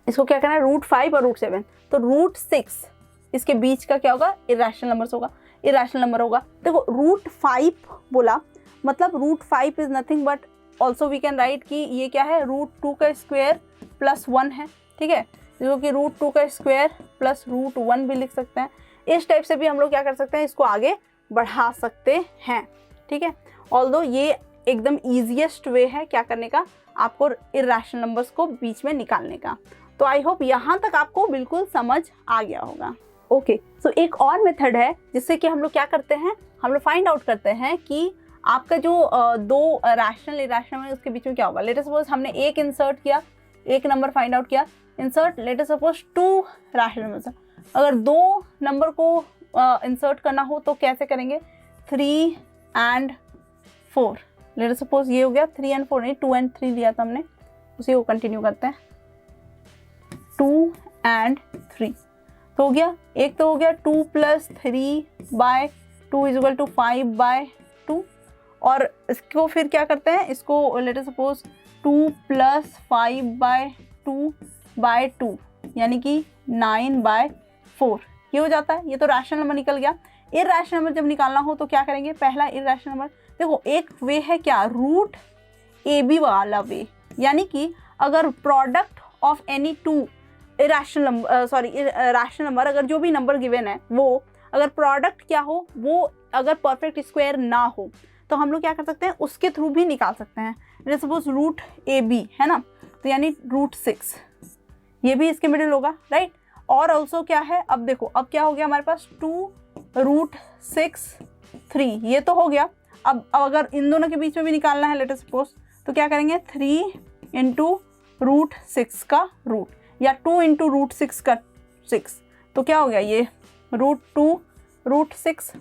इसको क्या करना है, रूट 5 और रूट 7, तो रूट 6 इसके बीच का क्या होगा, इरैशनल नंबर्स होगा, इरैशनल नंबर होगा। देखो रूट 5 बोला मतलब root 5 is nothing but, also we can write कि ये क्या है, रूट 2 का स्क्वायर प्लस 1 है, ठीक है, जो कि रूट 2 का स्क्वायर प्लस रूट 1 भी लिख सकते हैं। इस टाइप से भी हम लोग क्या कर सकते हैं, इसको आगे बढ़ा सकते हैं, ठीक है। ऑल्दो ये एकदम ईजिएस्ट वे है क्या करने का, आपको इरैशनल नंबर्स को बीच में निकालने का। तो आई होप यहाँ तक आपको बिल्कुल समझ आ गया होगा। ओके, सो एक और मेथड है जिससे कि हम लोग क्या करते हैं, हम लोग फाइंड आउट करते हैं कि आपका जो दो रैशनल इरैशनल है उसके बीच में क्या होगा। लेट अस सपोज हमने एक इंसर्ट किया, एक नंबर फाइंड आउट किया, insert late us suppose 2 rational number. अगर 2 नंबर को इंसर्ट करना हो तो कैसे करेंगे, 3 and 4, लेट अस सपोज ये हो गया 3 and 4, नहीं 2 and 3 लिया था हमने, उसी को कंटिन्यू करते हैं, 2 and 3 तो हो गया, एक तो हो गया 2 + 3/2 = 5/2, और इसको फिर क्या करते हैं, इसको लेट अस सपोज 2 + 5/2/2 यानी कि 9/4, ये हो जाता है। ये तो रैशनल नंबर निकल गया। इरैशनल नंबर जब निकालना हो तो क्या करेंगे, पहला इरैशनल नंबर, देखो एक वे है क्या, रूट AB वाला वे, यानी कि अगर product of any 2 irrational number, rational number, अगर जो भी नंबर गिवन है वो अगर प्रोडक्ट क्या हो, वो अगर परफेक्ट स्क्वायर ना हो तो हम लोग क्या कर सकते हैं, उसके थ्रू भी निकाल सकते हैं। जैसे सपोज रूट AB है ना, तो यानी रूट 6, ये भी इसके मिडिल होगा, राइट। और ऑल्सो क्या है, अब देखो अब क्या हो गया हमारे पास, 2 रूट 6 3, ये तो हो गया। अब अगर इन दोनों के बीच में भी निकालना है लेट अस सपोज, तो क्या करेंगे, 3 × रूट 6 का रूट, या 2 × रूट 6 का 6, तो क्या हो गया ये रूट 2 रूट 6,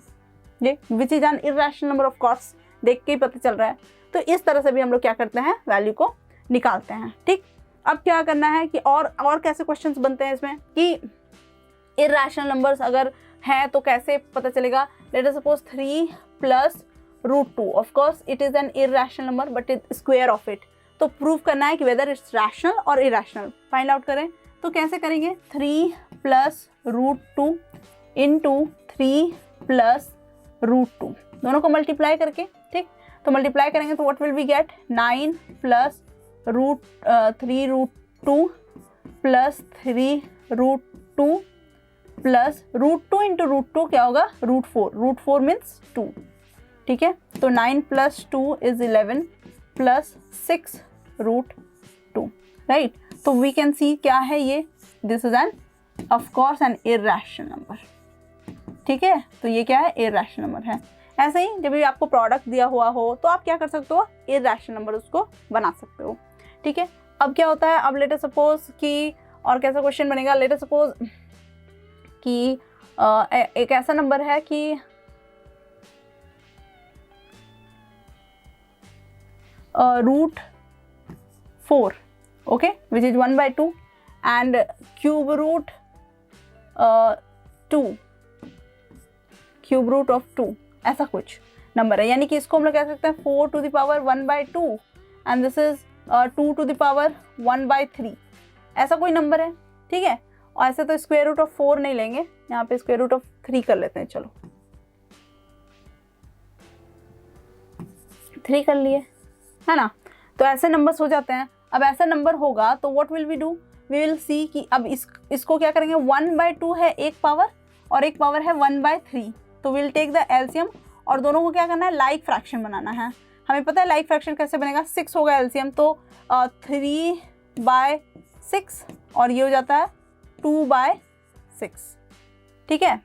ये which is an irrational number, of course देख के ही पता चल रहा है। तो इस तरह से भी हम लोग क्या करते हैं, वैल्यू को निकालते हैं, ठीक। अब क्या करना है कि और कैसे क्वेश्चंस बनते हैं इसमें कि इरैशनल नंबर्स अगर हैं तो कैसे पता चलेगा। Late us suppose 3 + √2, of course it is an irrational number but it square of it, तो प्रूव करना है कि वेदर इट्स रैशनल और इरैशनल, फाइंड आउट करें तो कैसे करेंगे, 3 + √2 × 3 + √2, दोनों को मल्टीप्लाई करके, ठीक। तो मल्टीप्लाई करेंगे तो व्हाट विल वी गेट, 9 + 3√2 + 3√2 + √2 × √2 क्या होगा, √4, √4 मीन्स 2, ठीक है। तो 9 + 2 = 11 + 6√2, राइट। तो वी कैन सी क्या है ये, this is an of course an irrational number, ठीक है। तो ये क्या है, इरैशनल नंबर है। ऐसे ही जब भी आपको प्रोडक्ट दिया हुआ हो तो आप क्या कर सकते हो, इरैशनल नंबर उसको बना सकते हो, ठीक है। अब क्या होता है, अब लेट अस सपोज कि और कैसा क्वेश्चन बनेगा, लेट अस सपोज कि एक ऐसा नंबर है कि √4, okay, which is 1/2 and cube root 2, cube root of 2, ऐसा कुछ नंबर है, यानी कि इसको हम लोग कह सकते हैं 4 to the power 1/2 and this is 2 to the power 1/3, ऐसा कोई नंबर है, ठीक है। और ऐसे तो स्क्वायर रूट ऑफ 4 नहीं लेंगे, यहाँ पे स्क्वायर रूट ऑफ 3 कर लेते हैं, चलो 3 कर लिए, है ना। तो ऐसे नंबर्स हो जाते हैं। अब ऐसा नंबर होगा तो what will we do, we will see कि अब इसको क्या करेंगे, 1/2 है एक पावर और एक पावर है 1/3, तो विल टेक द एलसीएम और दोनों को क्या करना है, लाइक फ्रैक्शन बनाना है। हमें पता है लाइक फ्रैक्शन कैसे बनेगा, 6 होगा एलसीएम, तो 3/6 और ये हो जाता है 2/6, ठीक है।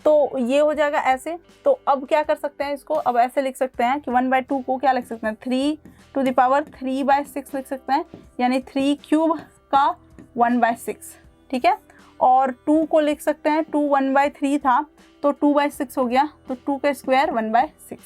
तो ये हो जाएगा ऐसे। तो अब क्या कर सकते हैं इसको, अब ऐसे लिख सकते हैं कि 1/2 को क्या लिख सकते हैं, 3⁻³ लिख सकते हैं, यानी 3³ का 1/6, ठीक है। और 2 को लिख सकते हैं, 2 1/3 था तो 2/6 हो गया, तो 2 का स्क्वायर 1/6,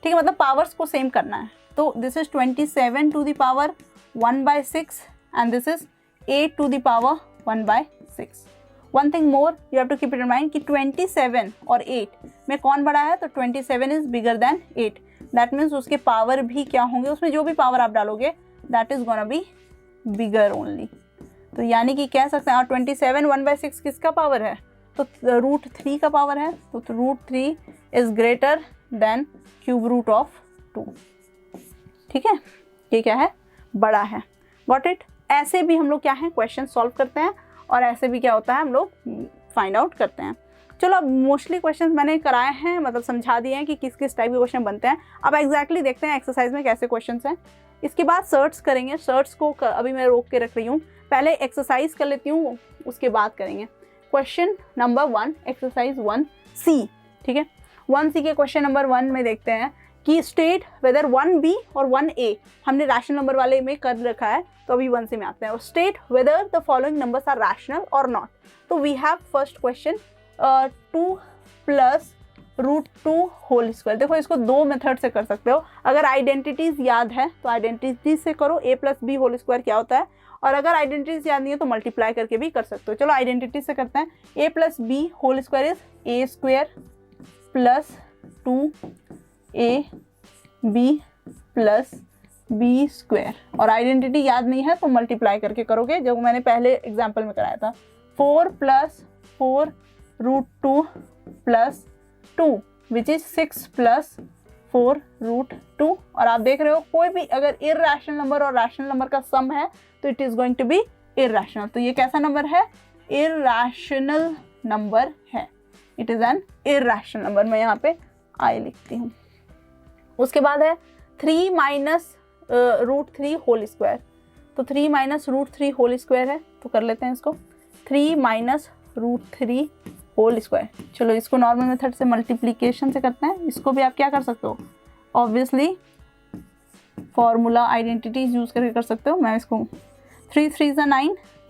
ठीक है। मतलब पावर्स को सेम करना है। तो this is 27⁻1/6 and this is 8⁻1/6। One thing more you have to keep it in mind कि 27 और 8 में कौन बड़ा है, तो 27 is bigger than 8। That means उसके पावर भी क्या होंगे, उसमें जो भी पावर आप डालोगे that is gonna be bigger only. तो यानी कि कह सकते हैं, और 27 1/6 किसका पावर है, तो √3 का पावर है। तो √3 इज ग्रेटर देन ⁻√2, ठीक है। ये क्या है, बड़ा है। Got it. ऐसे भी हम लोग क्या है क्वेश्चन सॉल्व करते हैं, और ऐसे भी क्या होता है हम लोग फाइंड आउट करते हैं। चलो अब मोस्टली क्वेश्चंस मैंने कराए हैं, मतलब समझा दिए हैं कि किस किस टाइप के क्वेश्चन बनते हैं। अब एग्जैक्टली देखते हैं एक्सरसाइज में कैसे क्वेश्चंस हैं। इसके बाद सर्ट्स करेंगे। सर्ट्स को अभी मैं रोक के रख रही हूँ, पहले एक्सरसाइज कर लेती हूँ, उसके बाद करेंगे। क्वेश्चन नंबर 1 एक्सरसाइज 1C, ठीक है। 1C के क्वेश्चन नंबर 1 में देखते हैं कि स्टेट वेदर 1B और 1A हमने रैशनल नंबर वाले में कर रखा है, तो अभी 1C में आते हैं। और state whether the following numbers are rational और नॉट। तो we have first question 2 + √2 whole square. देखो इसको दो मेथड से कर सकते हो। अगर आइडेंटिटीज याद है तो आइडेंटिटीज से करो, a + b होल स्क्वायर क्या होता है, और अगर आइडेंटिटीज याद नहीं है तो मल्टीप्लाई करके भी कर सकते हो। चलो आइडेंटिटीज से करते हैं। a + b whole square is a² + 2ab + b²। और आइडेंटिटी याद नहीं है तो मल्टीप्लाई करके करोगे, जो मैंने पहले एग्जाम्पल में कराया था। 4 + 4 √2 + 2 विच इज 6 + 4 √2। और आप देख रहे हो कोई भी अगर इरैशनल नंबर और रैशनल नंबर का सम है तो it is going to be irrational. तो ये कैसा नंबर है, इरैशनल नंबर है। It is an irrational number. मैं यहाँ पे आई लिखती हूँ। उसके बाद है 3 - √3 होल स्क्वायर। तो 3 - √3 होल स्क्वायर है, तो कर लेते हैं इसको। 3 - √3 होल स्क्वायर। चलो इसको नॉर्मल मेथड से मल्टीप्लिकेशन से करते हैं। इसको भी आप क्या कर सकते हो, ऑब्वियसली फॉर्मूला आइडेंटिटीज यूज करके कर सकते हो। मैं इसको 3 × 3 =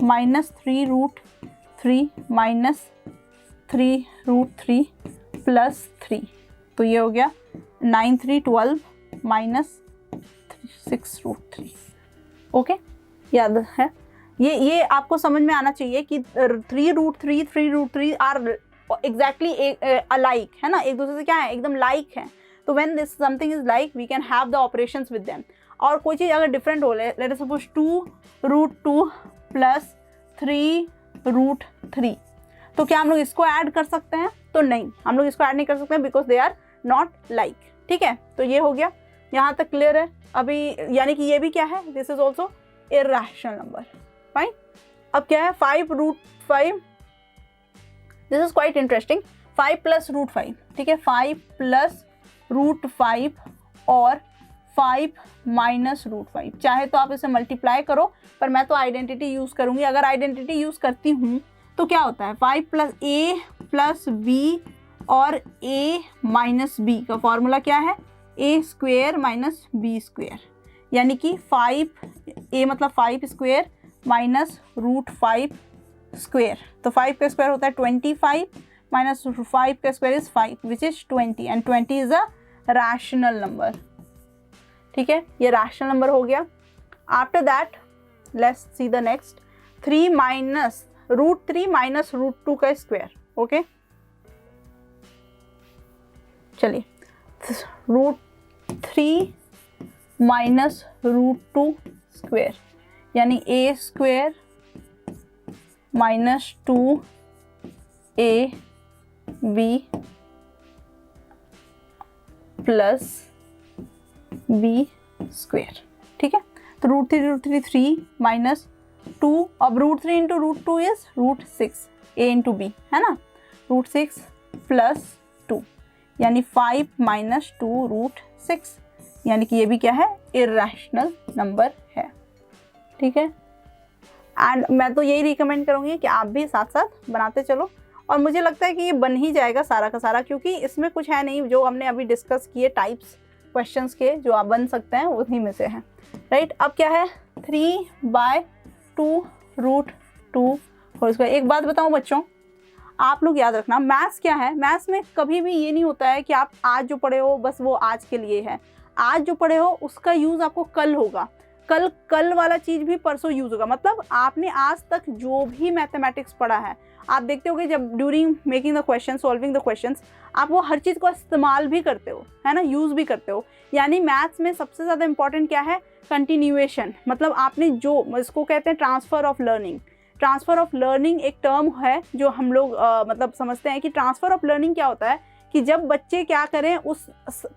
9 -3 √3 -3 √3 + 3। तो ये हो गया 9 × 3 = 12 -6 √3। ओके, याद है। ये आपको समझ में आना चाहिए कि 3 √3 3 √3 आर एग्जैक्टली अलाइक, है ना, एक दूसरे से क्या है, एकदम लाइक है। तो when this something is like we can have the operations with them. और कोई चीज़ अगर डिफरेंट हो, लेट अस सपोज 2 √2 + 3 √3, तो क्या हम लोग इसको ऐड कर सकते हैं, तो नहीं, हम लोग इसको ऐड नहीं कर सकते because they are not like, ठीक है। तो ये हो गया, यहाँ तक क्लियर है अभी। यानी कि ये भी क्या है, this is also irrational number, fine. अब क्या है 5 √5, दिस इज क्वाइट इंटरेस्टिंग। 5 + √5, ठीक है, 5 + √5 और 5 - √5। चाहे तो आप इसे मल्टीप्लाई करो, पर मैं तो आइडेंटिटी यूज करूंगी। अगर आइडेंटिटी यूज करती हूँ तो क्या होता है, 5 + a + b और a - b का फॉर्मूला क्या है, a² - b²। यानी कि 5a मतलब 5² -√5²। तो 5 का स्क्वायर होता है 25 -5 का square is 5 which is 20 and 20 is a rational number, ठीक है। ये रैशनल नंबर हो गया। After that let's see the next 3 - √3 - √2 का स्क्वायर। ओके, चलिए √3 - √2 स्क्वायर यानी a² - 2ab + b², ठीक है। तो √3 3 - 2, अब √3 × √2 इज √6 a × b, है ना, √6 + 2 यानी 5 - 2 √6, यानी कि ये भी क्या है, इरैशनल नंबर है, ठीक है। एंड मैं तो यही रिकमेंड करूँगी कि आप भी साथ साथ बनाते चलो। और मुझे लगता है कि ये बन ही जाएगा सारा का सारा, क्योंकि इसमें कुछ है नहीं, जो हमने अभी डिस्कस किए टाइप्स क्वेश्चंस के जो आप बन सकते हैं उन्हीं में से हैं, राइट। अब क्या है 3/2√2 होल स्क्वायर। एक बात बताऊं बच्चों, आप लोग याद रखना, मैथ्स क्या है, मैथ्स में कभी भी ये नहीं होता है कि आप आज जो पढ़े हो बस वो आज के लिए है। आज जो पढ़े हो उसका यूज़ आपको कल होगा, कल वाला चीज़ भी परसों यूज़ होगा। मतलब आपने आज तक जो भी मैथमेटिक्स पढ़ा है, आप देखते होगे जब during making the question, solving the questions, आप वो हर चीज़ को इस्तेमाल भी करते हो, है ना, यूज़ भी करते हो। यानी मैथ्स में सबसे ज़्यादा इंपॉर्टेंट क्या है, कंटिन्यूएशन। मतलब आपने जो, इसको कहते हैं transfer of learning. Transfer of learning एक टर्म है जो हम लोग मतलब समझते हैं कि ट्रांसफ़र ऑफ लर्निंग क्या होता है कि जब बच्चे क्या करें, उस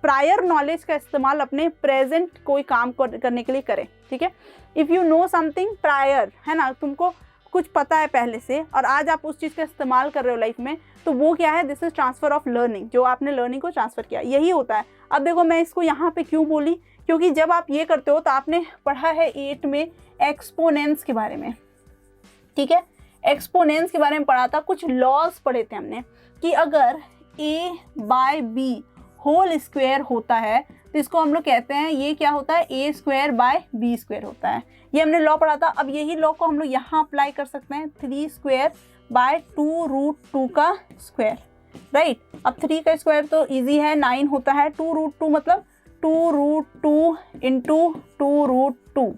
प्रायर नॉलेज का इस्तेमाल अपने प्रेजेंट कोई काम करने के लिए करें, ठीक है। If you know something prior, है ना, तुमको कुछ पता है पहले से और आज आप उस चीज़ का इस्तेमाल कर रहे हो लाइफ में, तो वो क्या है, this is transfer of learning, जो आपने लर्निंग को ट्रांसफ़र किया, यही होता है। अब देखो मैं इसको यहाँ पे क्यों बोली, क्योंकि जब आप ये करते हो तो आपने पढ़ा है 8 में एक्सपोनेंट्स के बारे में, ठीक है। एक्सपोनेंट्स के बारे में पढ़ा था, कुछ लॉज पढ़े थे हमने कि अगर a/b होल स्क्वायर होता है तो इसको हम लोग कहते हैं, ये क्या होता है, a²/b² होता है। ये हमने लॉ पढ़ा था। अब यही लॉ को हम लोग यहाँ अप्लाई कर सकते हैं, 3²/2√2 का स्क्वायर, राइट। अब 3 का स्क्वायर तो इजी है, 9 होता है। 2√2 मतलब 2√2 × 2√2,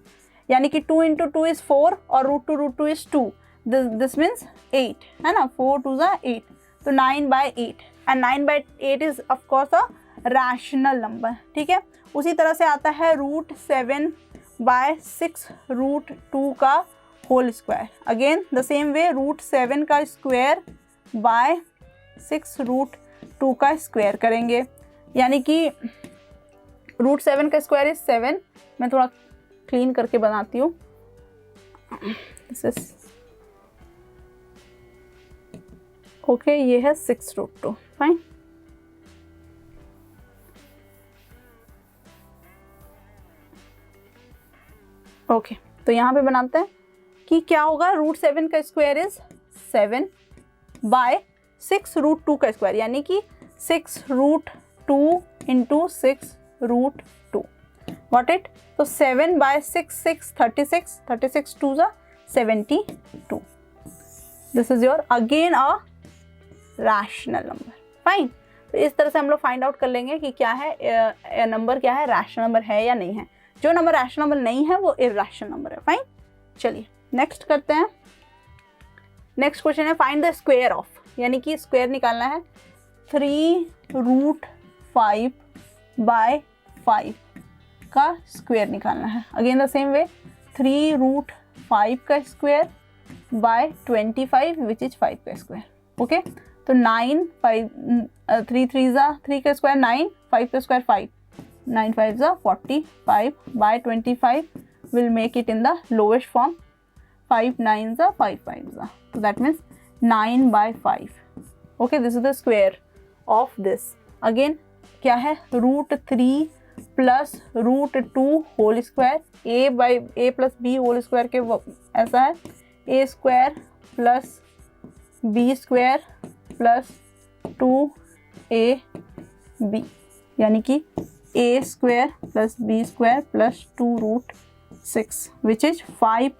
यानी कि 2 × 2 इज 4 और √2 इज 2, दिस मीन्स 8, है ना, 4 2 ज़ा 8, तो 9/8, and 9/8 is of course a rational number, ठीक है। उसी तरह से आता है √7/6√2 का whole square. Again the same way, √7 का स्क्वायर बाय 6√2 का स्क्वायर करेंगे, यानी कि √7 का स्क्वायर इज 7। मैं थोड़ा क्लीन करके बनाती हूँ, ओके, ये है 6√2, फाइन। ओके, तो यहाँ पे बनाते हैं कि क्या होगा, √7 का स्क्वायर इज 7 बाय 6√2 का स्क्वायर, यानी कि 6√2 × 6√2, गॉट इट। तो 7/6 6 36, 36 2 ज़ा 72, this is your again a rational number, fine. तो इस तरह से हम लोग फाइंड आउट कर लेंगे कि क्या है, नंबर क्या है, रैशनल नंबर है या नहीं है। जो नंबर रैशनल नंबर नहीं है वो इरैशनल नंबर है, फाइन। चलिए नेक्स्ट करते हैं। नेक्स्ट क्वेश्चन है फाइंड द स्क्वायर ऑफ, यानी कि स्क्वायर निकालना है 3√5/5 का स्क्वायर निकालना है। अगेन द सेम वे, 3√5 का स्क्वायर बाय 25 विच इज 5 का स्क्वायर, ओके। तो 9 5 3 3 ज़ा 3 का स्क्वायर 9, 5 का स्क्वायर 5, 9 5 ज़ा 45 bye 25 will make it in the lowest form, 5 9 ज़ा 5 5 ज़ा, so that means 9/5, okay, this is the square of this। again क्या है, √3 + √2 whole square, a + b whole square के ऐसा है, a² + b² + 2ab, यानी कि a² + b² + 2√6 विच इज 5।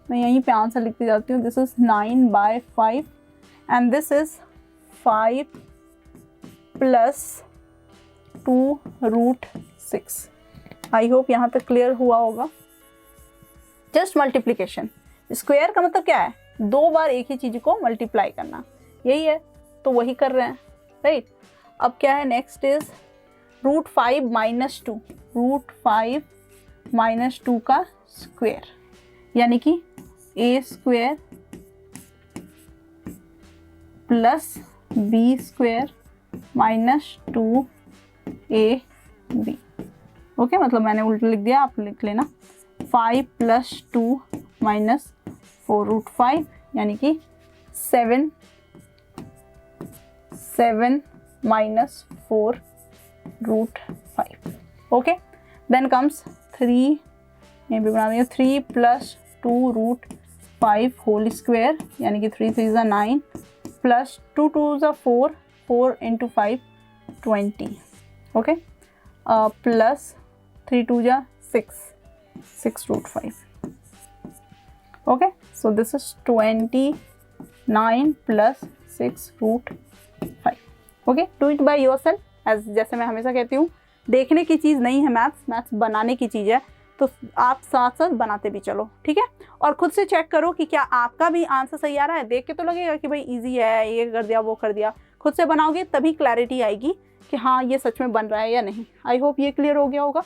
मैं यहीं पे आंसर लिखती जाती हूँ, this is 9/5 and this is 5 + 2√6। I hope यहाँ तक क्लियर हुआ होगा। जस्ट मल्टीप्लीकेशन, स्क्वायर का मतलब क्या है, 2 बार एक ही चीज को मल्टीप्लाई करना, यही है, तो वही कर रहे हैं, राइट। अब क्या है, नेक्स्ट इज √5 - 2, √5 - 2 का स्क्वायर, यानी कि a² + b² - 2ab, ओके, मतलब मैंने उल्टा लिख दिया, आप लिख लेना। 5 + 2 - 4√5, यानी कि 7 - 4√5, ओके। देन कम्स 3, ये भी बना देंगे, 3 + 2√5 होल स्क्वायर, यानी कि 3 3 ज़ा 9, प्लस 2 2 ज़ा 4, 4 इंटू 5 20, ओके, प्लस 3 2 ज़ा 6, 6 root 5, okay. So this is 29 plus 6 root 5. Okay, do it by yourself. As जैसे मैं हमेशा कहती हूँ, देखने की चीज़ नहीं है मैथ्स बनाने की चीज़ है. तो आप साथ साथ बनाते भी चलो, ठीक है. और खुद से चेक करो कि क्या आपका भी आंसर सही आ रहा है. देख के तो लगेगा कि भाई इजी है, ये कर दिया वो कर दिया. खुद से बनाओगे तभी क्लैरिटी आएगी कि हाँ ये सच में बन रहा है या नहीं. आई होप ये क्लियर हो गया होगा.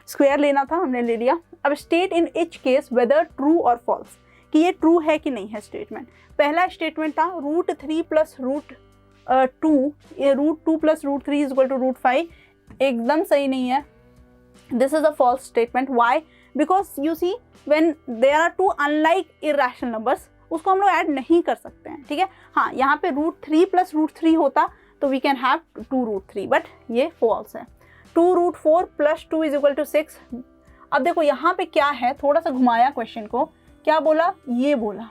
स्क्वायर लेना था, हमने ले लिया. अब state in each case weather true और फॉल्स, कि ये ट्रू है कि नहीं है स्टेटमेंट. पहला स्टेटमेंट था रूट 3 प्लस रूट 2, ये root 2 plus root 3 is equal to root 5. एकदम सही नहीं है. This is a false statement. Why? Because you see when there are two unlike irrational numbers, उसको हम लोग ऐड नहीं कर सकते हैं, ठीक है. हाँ, यहाँ पे रूट 3 प्लस रूट 3 होता तो we can have 2 root 3, but ये फॉल्स है. 2 root 4 plus 2 is equal to 6. अब देखो यहाँ पे क्या है, थोड़ा सा घुमाया क्वेश्चन को. क्या बोला? ये बोला.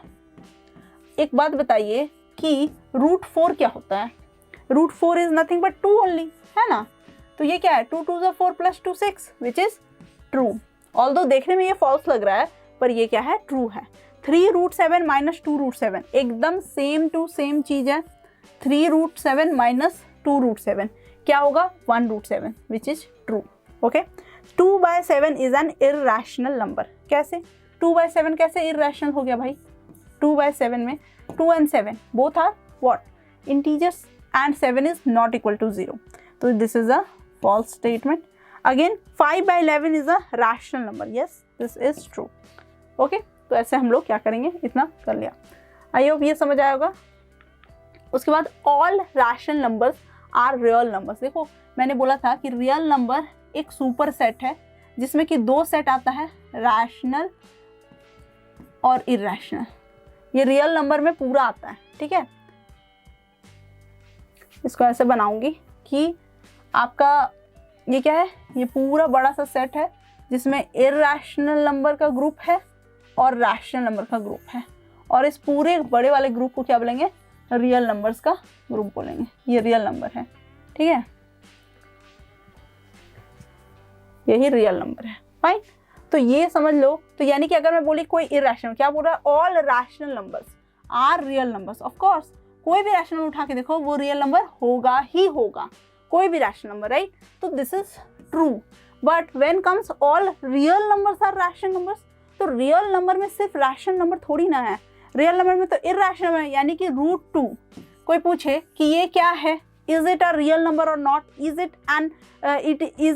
एक बात बताइए कि रूट 4 क्या होता है? Root 4 is nothing but 2 only, है ना. तो ये क्या है? 2 2 ज़ा 4 plus 2 6, which is true. Although देखने में ये फॉल्स लग रहा है, पर ये क्या है? ट्रू है. 3 रूट 7 माइनस 2 रूट 7, एकदम सेम टू सेम चीज है. 3 रूट 7 माइनस 2 रूट 7 क्या होगा? 1 root 7, which is true. Okay. 2/7 is an irrational number. कैसे 2/7 कैसे इर्रेशनल हो गया भाई? 2/7 में 2 and 7 both are what? Integers, and 7 is not equal to 0. So this is a false statement. Again 5/11 is a rational number. Yes, this is true. Okay, तो ऐसे हम लोग क्या करेंगे, इतना कर लिया. आई होप ये समझ आया होगा. उसके बाद all rational numbers are real numbers. देखो मैंने बोला था कि रियल नंबर एक सुपर सेट है जिसमें कि 2 सेट आता है, रैशनल और इरेशनल. ये रियल नंबर में पूरा आता है, ठीक है. इसको ऐसे बनाऊंगी कि आपका ये क्या है, ये पूरा बड़ा सा सेट है जिसमें इरेशनल नंबर का ग्रुप है और रैशनल नंबर का ग्रुप है. और इस पूरे बड़े वाले ग्रुप को क्या बोलेंगे? रियल नंबर्स का ग्रुप बोलेंगे. ये रियल नंबर है, ठीक है. यही रियल नंबर है. फाइन. तो ये समझ लो. तो यानी कि अगर मैं बोली कोई इरेशनल, क्या बोल रहा है? All rational numbers are real numbers. Of course कोई भी रैशनल उठा के देखो वो रियल नंबर होगा ही होगा, कोई भी रैशनल नंबर, राइट. तो this is true. But when comes all real numbers are rational numbers, तो रियल नंबर में सिर्फ रैशनल नंबर थोड़ी ना है, रियल नंबर में तो इरेशनल है. यानी कि रूट 2. कोई पूछे कि ये क्या है, is it a real number or not? Is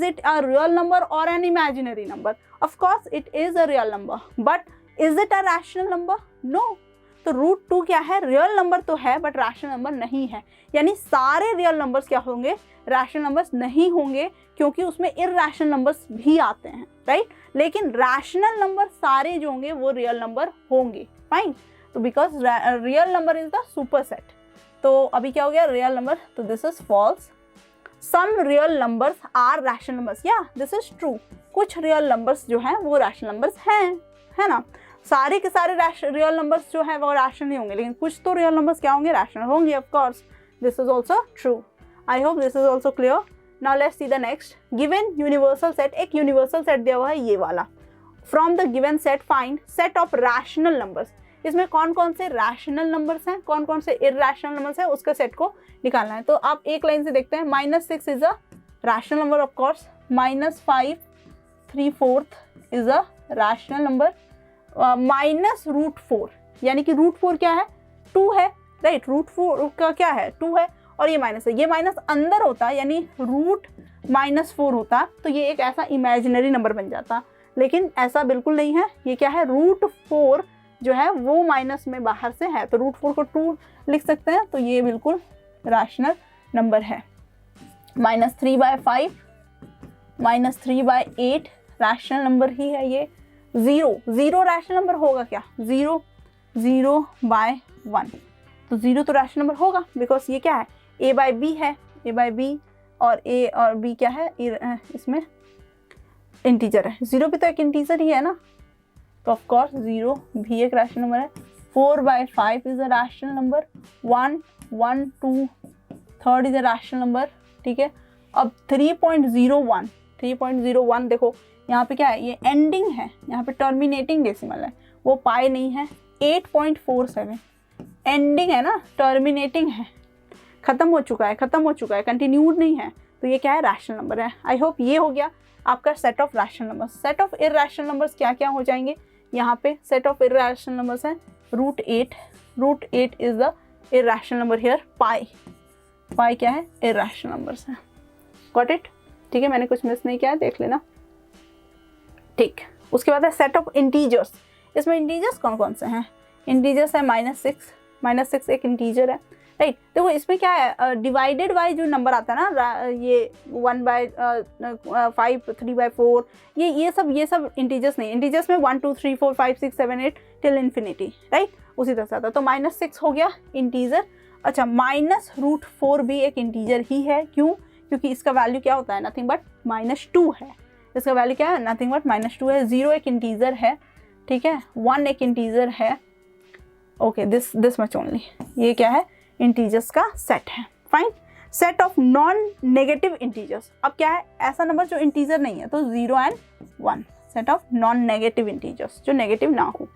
it a real number or an imaginary number? Of course it is a real number, but is it a rational number? No. तो root 2 क्या है? Real number तो है but rational number नहीं है. यानी सारे real numbers क्या होंगे? रैशनल नंबर्स नहीं होंगे, क्योंकि उसमें इरैशनल नंबर्स भी आते हैं, राइट. लेकिन रैशनल नंबर सारे जो होंगे वो रियल नंबर होंगे. फाइन. तो because real number is the super set. तो अभी क्या हो गया? Real number. तो this is false. Some real numbers are rational numbers. या दिस इज ट्रू. कुछ रियल नंबर्स जो हैं वो रैशनल नंबर्स हैं, है ना. सारे के सारे रियल नंबर्स जो हैं वो रैशनल नहीं होंगे, लेकिन कुछ तो रियल नंबर्स क्या होंगे? रैशनल होंगे. Of course this is also true. I hope this is also clear. Now let's see the next. Given universal set. एक यूनिवर्सल सेट दिया हुआ है ये वाला. From the given set find set of rational numbers. इसमें कौन कौन से रैशनल नंबर्स हैं, कौन कौन से इरैशनल नंबर्स हैं, उसके सेट को निकालना है. तो आप एक लाइन से देखते हैं. -6 is a rational number of course. -5 3/4 is a rational number. -√4 यानी कि √4 क्या है? 2 है, राइट. √4 का क्या है? 2 है. और ये माइनस है. ये माइनस अंदर होता यानी √-4 होता तो ये एक ऐसा इमेजिनरी नंबर बन जाता, लेकिन ऐसा बिल्कुल नहीं है. ये क्या है? √4 जो है वो माइनस में बाहर से है, तो √4 को 2 लिख सकते हैं. तो ये बिल्कुल रैशनल नंबर है. -3/5 -3/8 रैशनल नंबर ही है. ये 0 रैशनल नंबर होगा क्या? 0/1. तो 0 तो रैशनल नंबर होगा, बिकॉज ये क्या है? a/b है. a/b और a और b क्या है? इसमें इंटीजर है. 0 भी तो एक इंटीजर ही है ना. तो ऑफ कोर्स 0 भी एक रैशनल नंबर है. 4/5 is a rational number, 1, 1, 2, third is a rational number, ठीक है। अब 3.01 देखो यहाँ पे क्या है, ये एंडिंग है, यहाँ पे टर्मिनेटिंग डेसिमल है, वो पाई नहीं है। 8.47 एंडिंग है ना, टर्मिनेटिंग है, खत्म हो चुका है, कंटिन्यूड नहीं है, तो ये क्या है, रैशनल नंबर है। आई होप ये हो गया आपका set of rational numbers. Set of irrational numbers क्या क्या हो जाएंगे, यहाँ पे सेट ऑफ इरैशनल नंबर्स है √8 is the irrational number here. Pi क्या है, इरैशनल नंबर्स है। गॉट इट, ठीक है, मैंने कुछ मिस नहीं किया है, देख लेना, ठीक। उसके बाद है सेट ऑफ इंटीजर्स। इसमें इंटीजर्स कौन कौन से हैं, इंटीजर्स है -6 एक इंटीजर है, राइट। देखो इसमें क्या है, डिवाइडेड बाय जो नंबर आता है ना, ये 1/5, 3/4, ये सब इंटीजर्स नहीं। इंटीजर्स में 1, 2, 3, 4, 5, 6, 7, 8 टिल इन्फिनिटी, राइट, उसी तरह से आता है। तो -6 हो गया इंटीजर। अच्छा, -√4 भी एक इंटीजर ही है, क्यों, क्योंकि इसका वैल्यू क्या होता है, नथिंग बट -2 है। इसका वैल्यू क्या है, नथिंग बट -2 है। 0 एक इंटीजर है, ठीक है, 1 एक इंटीजर है, ओके, दिस मच ओनली। ये क्या है, इंटीजर्स का सेट है, fine. Set of non negative integers, अब क्या है, ऐसा नंबर जो इंटीजर नहीं है, तो 0 and 1, set of non negative integers, जो नेगेटिव ना हो।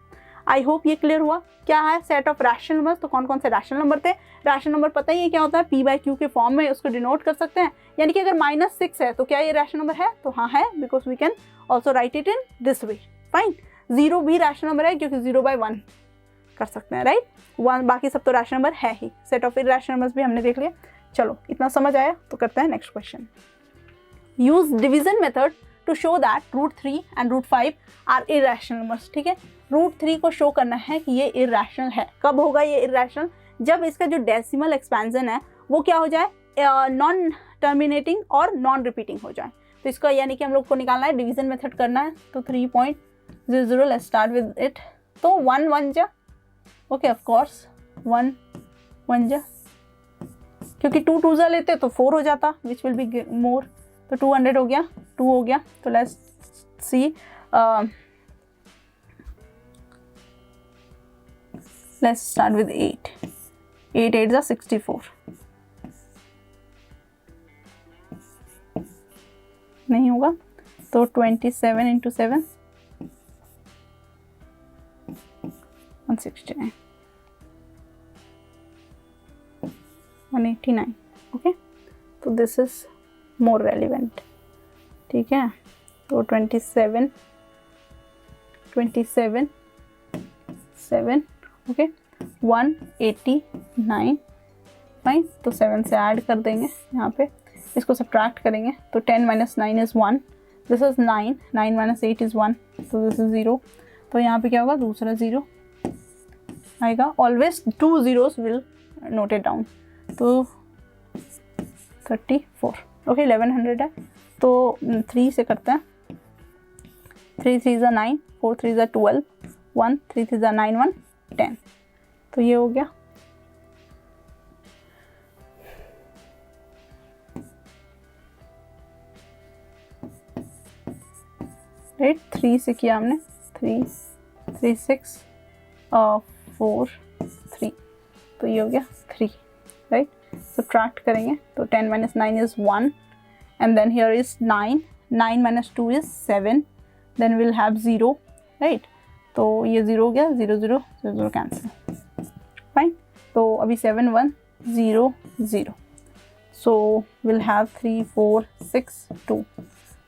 आई होप ये क्लियर हुआ। क्या है सेट ऑफ रैशनल नंबर्स, तो कौन कौन से रैशनल नंबर थे। रैशनल नंबर पता ही है क्या होता है, P/Q के फॉर्म में उसको डिनोट कर सकते हैं, यानी कि अगर -6 है तो क्या ये रैशनल नंबर है, तो हाँ है, because we can also write it in this way, fine. 0 भी रैशनल नंबर है, क्योंकि 0/1 कर सकते हैं, राइट। 1 बाकी सब तो रैशनल नंबर है ही। सेट ऑफ इरैशनल नंबर्स भी हमने देख लिया। चलो, इतना समझ आया, तो करते हैं next question. Use division method to show that √3 and √5 are irrational numbers, ठीक है। √3 को शो करना है कि ये इरैशनल है। कब होगा ये इरैशनल, जब इसका जो डेसिमल एक्सपेंशन है वो क्या हो जाए, नॉन टर्मिनेटिंग और नॉन रिपीटिंग हो जाए। तो इसका यानी कि हम लोग को निकालना है, डिवीजन मेथड करना है। तो 3.00, लेट्स स्टार्ट विद इट। तो 1 1 जा, ओके, ऑफ कोर्स 1 1 जा, क्योंकि 2 2 जा लेते तो 4 हो जाता, विच विल बी मोर। तो 200 हो गया, 2 हो गया। तो let's see, let's start with 8 8 are 64, नहीं होगा, तो 27 into 7 169 189, ओके। तो दिस इज मोर रेलिवेंट, ठीक है। तो 27 7, ओके, 189, फाइन। तो 7 से ऐड कर देंगे यहाँ पे, इसको सब्ट्रैक्ट करेंगे, तो 10 - 9 इज़ 1, दिस इज़ 9 - 8 इज़ 1, तो दिस इज़ 0। तो यहाँ पे क्या होगा, दूसरा 0 आएगा। Always 2 zeros will note it down. तो 34, ओके, 1100 है, तो 3 से करते हैं। 3 3 is 9, 4 3 is 12, 1 3 3 is 9, 1 10। तो ये हो गया। राइट, 3 से किया हमने, 3 3 6 4 3, तो ये हो गया 3, राइट। सब्ट्रैक्ट करेंगे, तो 10 - 9 is 1, and then here is 9 - 2 is 7, then we'll have 0, right। तो ये 0 हो गया, 0 0 0 0 कैंसिल, फाइन। तो अभी 7 1 0 0, so we'll have 3 4 6 2,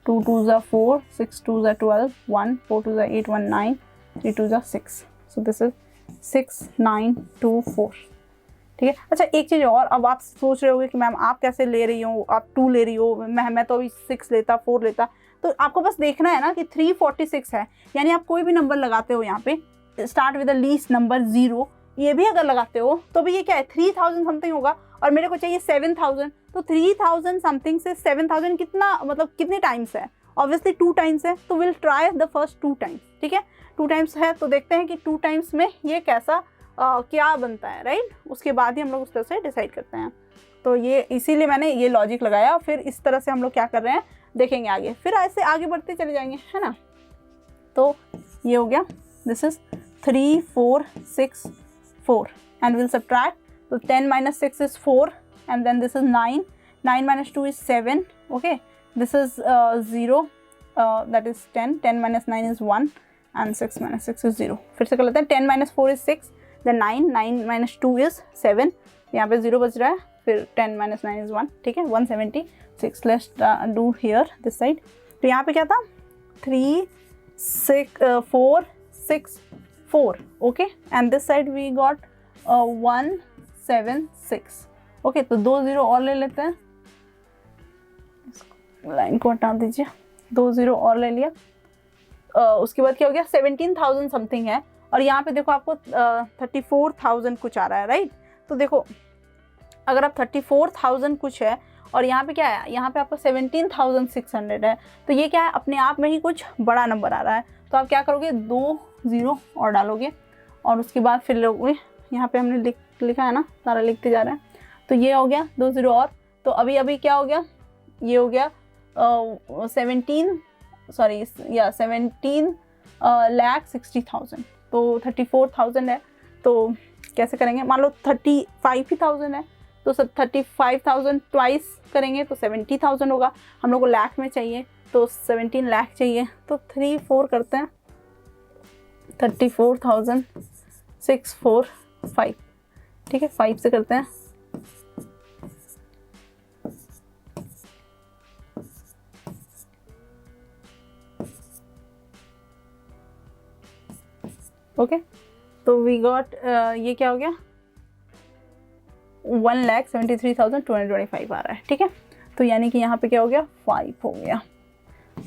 2 2s are 4, 6 2s are 12, 1 4 2s are 8, 1 9, 3 2s are 6, so this is 6 9 2 4, ठीक है। अच्छा, एक चीज़ और, अब आप सोच रहे होगे कि मैम आप कैसे ले रही हो, आप 2 ले रही हो, मैं तो अभी 6 लेता, 4 लेता। तो आपको बस देखना है ना कि 346 है, यानी आप कोई भी नंबर लगाते हो यहाँ पे, start with the least number 0, ये भी अगर लगाते हो तो भी ये क्या है, 3000 समथिंग होगा, और मेरे को चाहिए 7000। तो 3000 समथिंग से 7000 कितना, मतलब कितने टाइम्स है, ऑब्वियसली 2 टाइम्स है। तो will try the first 2 times, ठीक है। 2 टाइम्स है, तो देखते हैं कि 2 टाइम्स में ये कैसा क्या बनता है, राइट। उसके बाद ही हम लोग उस तरह से डिसाइड करते हैं। तो ये इसीलिए मैंने ये लॉजिक लगाया, फिर इस तरह से हम लोग क्या कर रहे हैं देखेंगे आगे, फिर ऐसे आगे बढ़ते चले जाएंगे, है ना। तो ये हो गया, this is 3 4 6 4 and we'll subtract. So 10 minus 6 is 4 and then this is 9. 9 minus 2 is 7. Okay, this is 0, that is 10. 10 minus 9 is 1 and 6 minus 6 is 0. फिर से कर लेते हैं. 10 minus 4 is 6, then 9. 9 minus 2 is 7. यहाँ पे 0 बच रहा है. फिर 10 minus 9 is 1. ठीक है, 176. Let's do here this side. तो यहाँ पे क्या था? 3 6 4 6 4. Okay, and this side we got 176. Okay, तो 2 0 और ले लेते हैं. लाइन को हटा दीजिए. 2 0 और ले लिया. उसके बाद क्या हो गया? 17,000 समथिंग है और यहाँ पे देखो आपको 34,000 कुछ आ रहा है, राइट? तो देखो अगर आप 34,000 कुछ है और यहाँ पे क्या है? यहाँ पे आपको 17,600 है, तो ये क्या है? अपने आप में ही कुछ बड़ा नंबर आ रहा है. तो आप क्या करोगे? 2 0 और डालोगे और उसके बाद फिर लोगे. यहाँ पे हमने लिखा है ना, सारा लिखते जा रहे हैं. तो ये हो गया 2 0 और. तो अभी क्या हो गया? ये हो गया 17,60,000. तो 34,000 है. तो कैसे करेंगे? मान लो 35,000 है तो 35,000 ट्वाइस करेंगे तो 70,000 होगा. हम लोग को लाख में चाहिए तो 17 लाख चाहिए. तो 3 4 करते हैं. 34,645. ठीक है, 5 से करते हैं. ओके, तो वी गॉट ये क्या हो गया? 1,73,225 आ रहा है. ठीक है, तो यानी कि यहाँ पे क्या हो गया? 5 हो गया.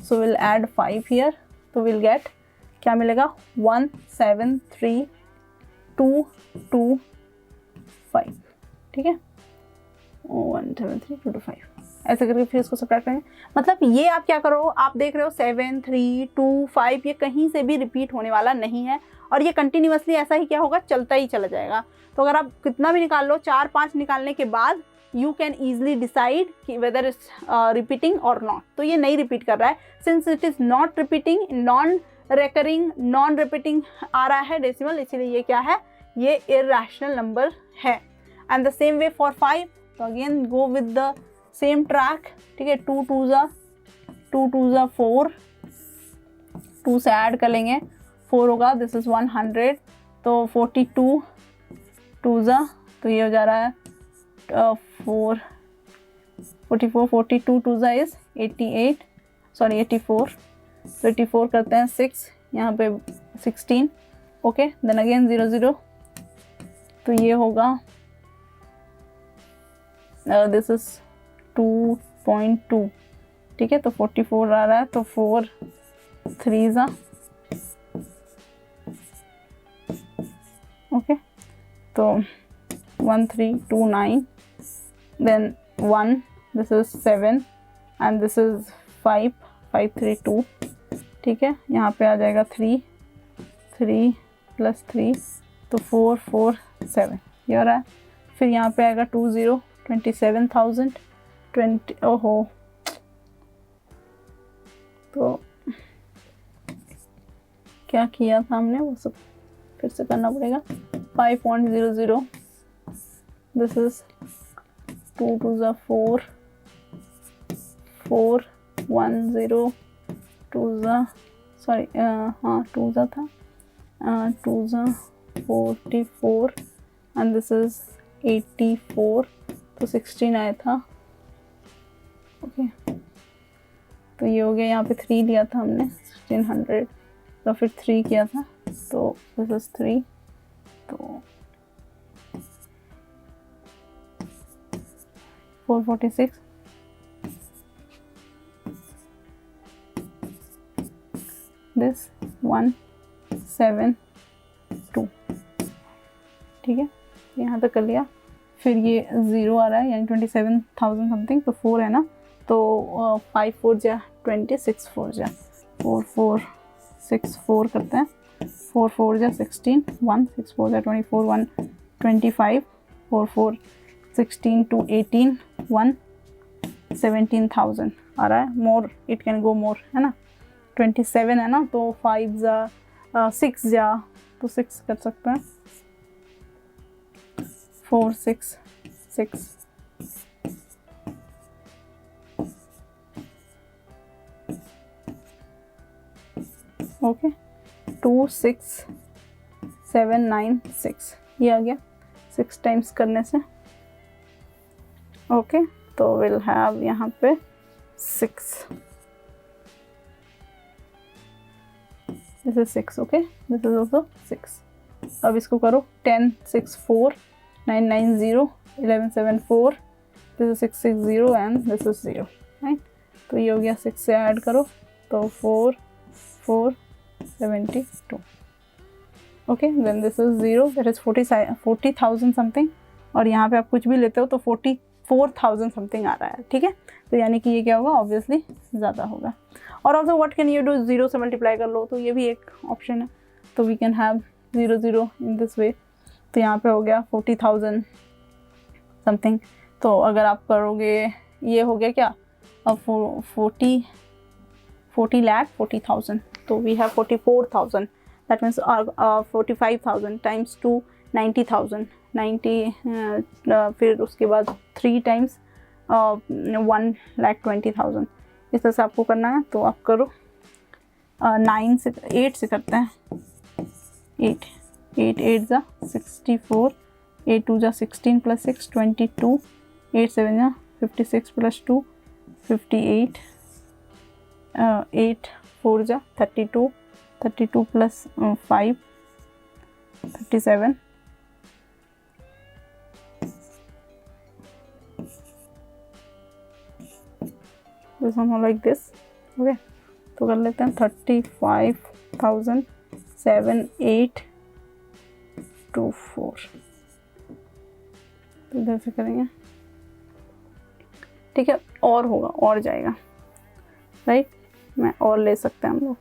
So will add 5 here. तो विल गेट क्या मिलेगा? 173,225. ठीक है, 173,225 ऐसे करके फिर इसको सब्ट्रैक्ट करेंगे. मतलब ये आप क्या करो? आप देख रहे हो 7 3 2 5 ये कहीं से भी रिपीट होने वाला नहीं है और ये कंटिन्यूअसली ऐसा ही क्या होगा? चलता ही चला जाएगा. तो अगर आप कितना भी निकाल लो, 4 5 निकालने के बाद यू कैन ईजिली डिसाइड कि वेदर इज रिपीटिंग और नॉट. तो ये नहीं रिपीट कर रहा है. Since it is not repeating, non recurring, non repeating आ रहा है डेसिमल, इसीलिए ये क्या है? ये इरैशनल नंबर है. And the same way for 5. तो again go with the same track. ठीक है, 2 2 ज़ा 4. 2 से ऐड कर लेंगे, 4 होगा. This is 100. तो 42 2 ज़ा, तो ये हो जा रहा है 4 44. 42 2 ज़ा इज़ 84. तो 84 करते हैं. 6 यहाँ पे 16. Okay, then again 0 0. तो ये होगा दिस इज़ 2.2. ठीक है, तो 44 आ रहा है. तो 4 3 ज़ा. ओके, तो 1329. Then 1, this is 7 and this is 5 532. ठीक है, यहाँ पे आ जाएगा 3 3 + 3 तो 4 4 7 ये हो रहा है. फिर यहाँ पे आएगा 2 0 27,000 20. ओहो, तो क्या किया था हमने वो सब फिर से करना पड़ेगा. 5.00. दिस इज 2 2 ज़ा 4 4 1 0 2 ज़ा 2 ज़ा था 2 ज़ा 44 एंड दिस इज 84. तो 16 आया था. ओके, तो ये हो गया. यहाँ पे 3 लिया था हमने 1600. तो फिर 3 किया था. तो दिस इज 3. तो 446. दिस 172. ठीक है, यहाँ तक कर लिया. फिर ये 0 आ रहा है यानी 27,000 समथिंग. तो 4 है ना, तो 5 4 जा 20 6 4 जा 4 4 6 4 करते हैं. 4 4 जा 16 1 6 4 जा 24 1 25 4 4 16 2 18 1 17,000 आ रहा है. मोर इट कैन गो मोर है ना. 27 है ना, तो 5 जा 6 जा तो 6 कर सकते हैं. 4 6 6 ओके 2 6 7 9 6 ये आ गया 6 टाइम्स करने से। ओके तो विल हैव यहाँ पे 6, this is 6, okay this is also 6। अब इसको करो 10 6 4 9 9 0 11 7 4, this is 6 6 0 and this is 0, right. तो ये हो गया 6 से ऐड करो तो 4 4 72, okay then this is 0, that is 40,000 something, और यहाँ पे आप कुछ भी लेते हो तो 44,000 समथिंग आ रहा है, ठीक है। तो यानी कि ये क्या होगा, ऑब्वियसली ज़्यादा होगा। और also what can you do, 0 से मल्टीप्लाई कर लो, तो ये भी एक ऑप्शन है। तो we can have 0 0 in this way. तो यहाँ पे हो गया 40,000 समथिंग। तो अगर आप करोगे, ये हो गया क्या, अब 40 लाख 40,000, तो we have 44,000, that means 45,000 times 2 90,000, 90 फिर उसके बाद 3 टाइम्स 1,20,000। इस तरह से आपको करना है। तो आप करो 8 से करते हैं, 8 8 जा 64, 8 2 जा 16 + 6 22, 8 7 जा 56 + 2 58, 8 4 जा 32, 32 + 5 37, this one like this, okay। तो कर लेते हैं 35,7,824, तो इधर से करेंगे, ठीक है। और होगा, और जाएगा, राइट, मैं और ले सकते हैं हम लोग।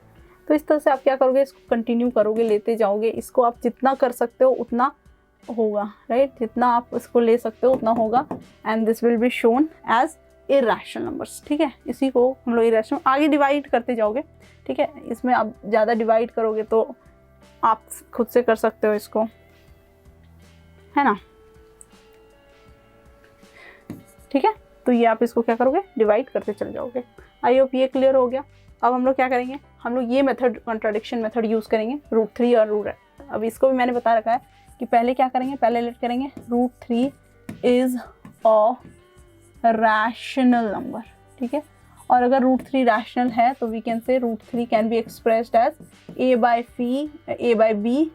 तो इस तरह से आप क्या करोगे, इसको कंटिन्यू करोगे, लेते जाओगे, इसको आप जितना कर सकते हो उतना होगा, राइट, जितना आप इसको ले सकते हो उतना होगा, and this will be shown as irrational numbers, ठीक है। इसी को हम लोग इरेशनल आगे डिवाइड करते जाओगे, ठीक है। इसमें आप ज़्यादा डिवाइड करोगे तो आप खुद से कर सकते हो इसको, है ना, ठीक है। तो ये आप इसको क्या करोगे, डिवाइड करते चले जाओगे। आई होप ये क्लियर हो गया। अब हम लोग क्या करेंगे, हम लोग ये मेथड, कॉन्ट्राडिक्शन मेथड यूज़ करेंगे, √3 और √8। अब इसको भी मैंने बता रखा है कि पहले क्या करेंगे, पहले लेट करेंगे √3 इज़ अ रैशनल नंबर, ठीक है। और अगर √3 रैशनल है तो we can say √3 can be expressed as a/b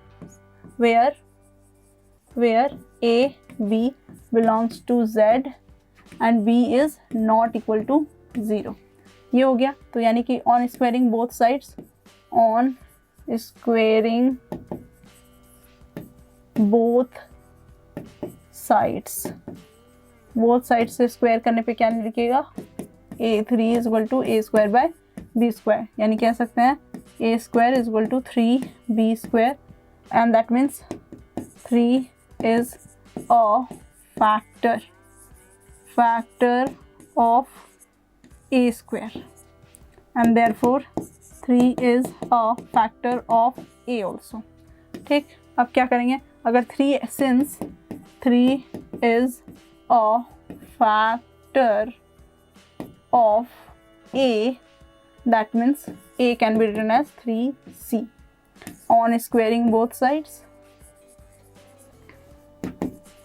where a b belongs to z and b is not equal to 0। ये हो गया। तो यानी कि on squaring both sides, on squaring both sides, both side से square करने पे क्या लिखिएगा, a3 = a² / b², यानी कह सकते हैं a² = 3b² and that means 3 is a factor of a² and therefore 3 is a factor of a also, ठीक। अब क्या करेंगे, अगर 3 since 3 is a factor of a, that means a can be written as 3c। On squaring both sides,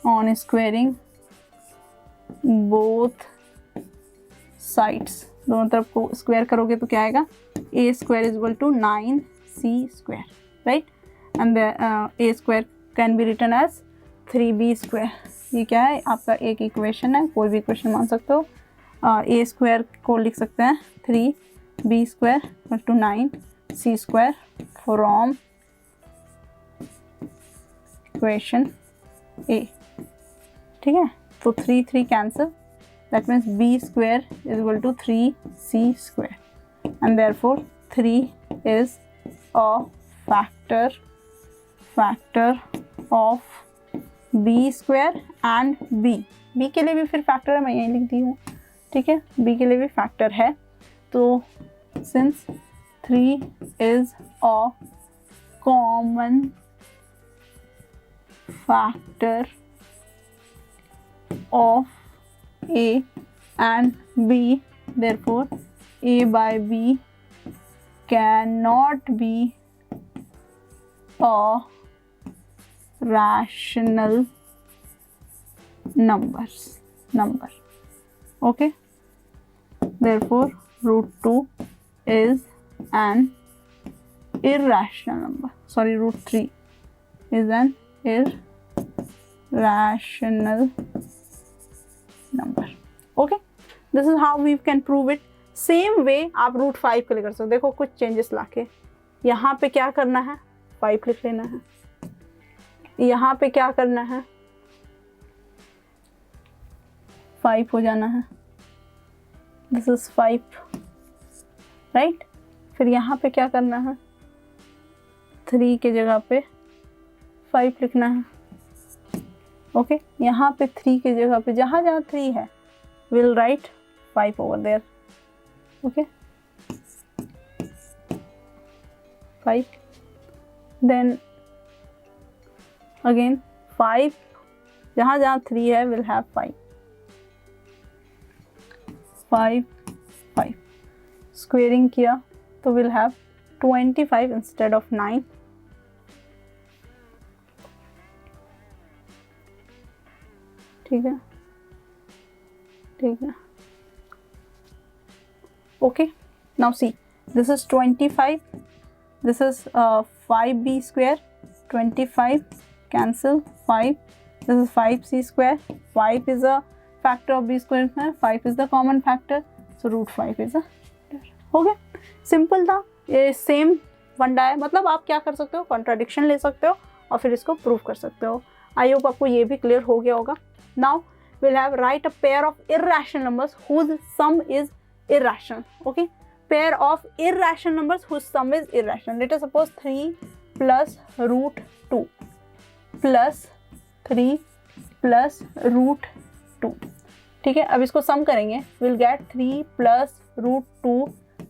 on squaring both sides, दोनों तरफ को square करोगे तो क्या आएगा, a² = 9c², right, and a² can be written as 3b²। ये क्या है, आपका एक इक्वेशन है, कोई भी इक्वेशन मान सकते हो। a² को लिख सकते हैं 3b² = 9c² from equation a, ठीक है। तो 3 3 cancel, that means b² = 3c² and therefore 3 is a factor of b² and b के लिए भी फिर फैक्टर है, मैं यही लिख दी हूँ, ठीक है, b के लिए भी फैक्टर है। तो since 3 is a common factor of A and B, therefore A by B cannot be a rational number. Okay, therefore root 2 is an irrational number. Sorry, root 3 is an irrational number. Okay, this is how we can prove it. Same way आप root 5 के लिए कर सकते हो. देखो कुछ changes लाके यहाँ पे क्या करना है, 5 लिख लेना है. यहाँ पे क्या करना है, 5 हो जाना है. This is 5, right. फिर यहाँ पे क्या करना है, 3 के जगह पे 5 लिखना है. ओके, यहाँ पे 3 के जगह पे जहाँ जहाँ 3 है will write 5 over there. Okay, 5, then again 5 जहाँ जहाँ 3 है विल हैव 5. 5 स्क्वेयरिंग किया तो विल हैव 25 इंस्टेड ऑफ 9. ठीक है, ठीक है. Okay, now see, this is 25, this is 5b square, 25 cancel 5, this is 5c square, 5 is a factor of b square, 5 is the common factor, so root 5 is a. हो गया, simple था ये. Same one di, मतलब आप क्या कर सकते हो, कॉन्ट्राडिक्शन ले सकते हो और फिर इसको प्रूव कर सकते हो. आई होप आपको ये भी क्लियर हो गया होगा. Now we'll have write a pair of irrational numbers whose sum is irrational. Okay, pair of irrational numbers whose sum is irrational. Let us suppose 3 plus root 2 plus 3 plus root 2. ठीक है, अब इसको सम करेंगे. we'll get 3 plus root 2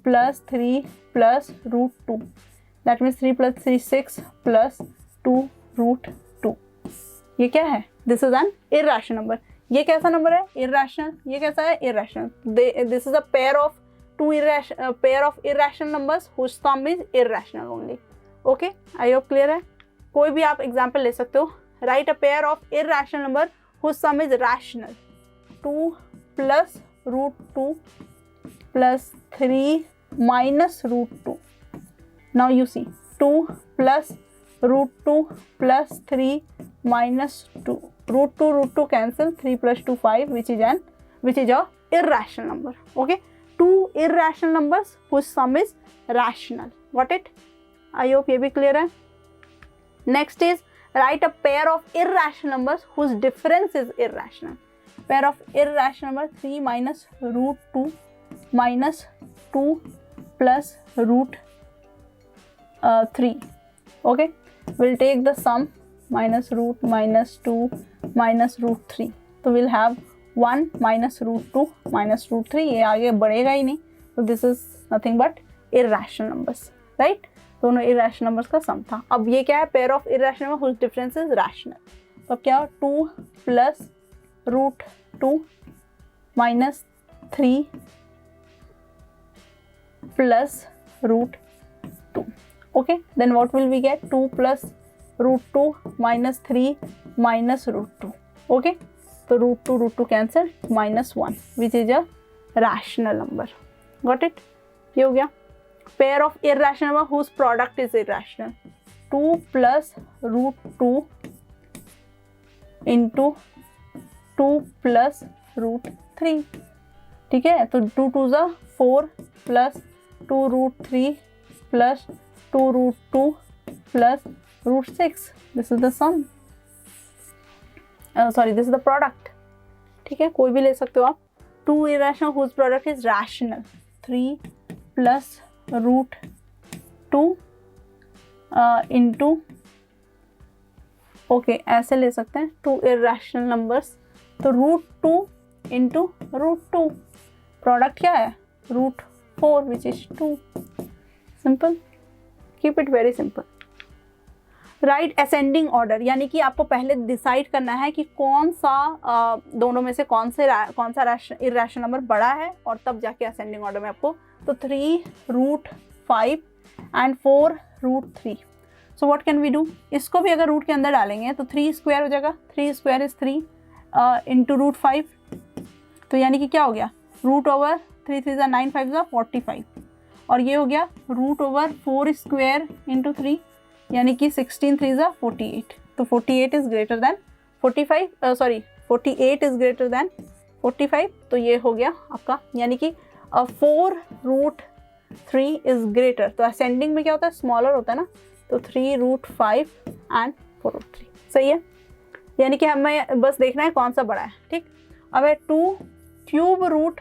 plus 3 plus root 2. that means 3 plus 3 6 plus 2 root 2. ये क्या है, this is an irrational number. ये कैसा नंबर है, इर्रेशनल. ये कैसा है, irrational. This is a pair of irrational numbers whose sum is irrational only. Okay, I hope clear है. कोई भी आप एग्जांपल ले सकते हो. Right a pair of irrational number whose sum is rational. 2 plus root 2 plus 3 minus root 2. now you see 2 plus root 2 plus 3 minus 2. root 2 cancel, 3 plus 2 5, which is a irrational number. Okay, 2 irrational numbers whose sum is rational. Got it? I hope ये भी clear है. Next is write a pair of irrational numbers whose difference is irrational. Pair of irrational number 3 minus root 2 minus 2 plus root 3. Okay, we'll take the sum minus root minus 2 minus root 3. तो we'll have 1 minus root 2 minus root 3. ये आगे बढ़ेगा ही नहीं. तो this is nothing but irrational numbers, right? दोनों irrational numbers का सम था. अब ये क्या है, pair of irrational numbers whose difference is rational. तो अब क्या हो, 2 plus root 2 minus 3 plus root 2. Okay, then what will we get? 2 plus root 2 minus 3 minus root 2. Okay, so root 2 cancel, minus 1, which is a rational number. Got it? ये हो गया. Pair of irrational number whose product is irrational. 2 plus root 2 into 2 plus root 3. ठीक है, तो 2 2 is 4 plus 2 root 3 plus 2 root 2 plus root 6. This is the sum. This is the product. ठीक है, कोई भी ले सकते हो आप. 2 irrational whose product is rational. 3 plus root 2 into, okay, ऐसे ले सकते हैं 2 irrational numbers. तो root 2 into root 2. Product क्या है, root 4, which is 2. Simple. Keep it very simple. Right ascending order, यानी कि आपको पहले डिसाइड करना है कि कौन सा दोनों में से कौन सा इरेशनल नंबर बड़ा है, और तब जाके असेंडिंग ऑर्डर में आपको, तो 3√5 and 4√3। So what can we do, इसको भी अगर रूट के अंदर डालेंगे तो 3 स्क्वायर हो जाएगा, 3 स्क्वायर इज 3 इंटू √5, तो यानी कि क्या हो गया, रूट ओवर 3 3 ज़ा 9 5 ज़ा 45, और ये हो गया रूट ओवर 4 स्क्वायर इंटू 3, यानी कि 16 3 ज़ा 48, तो 48 is greater than 45, 48 is greater than 45, तो ये हो गया आपका, यानी कि 4√3 इज़ ग्रेटर, तो असेंडिंग में क्या होता है, स्मॉलर होता है ना, तो 3√5 एंड 4√3, सही है। यानी कि हमें बस देखना है कौन सा बड़ा है, ठीक। अब है 2³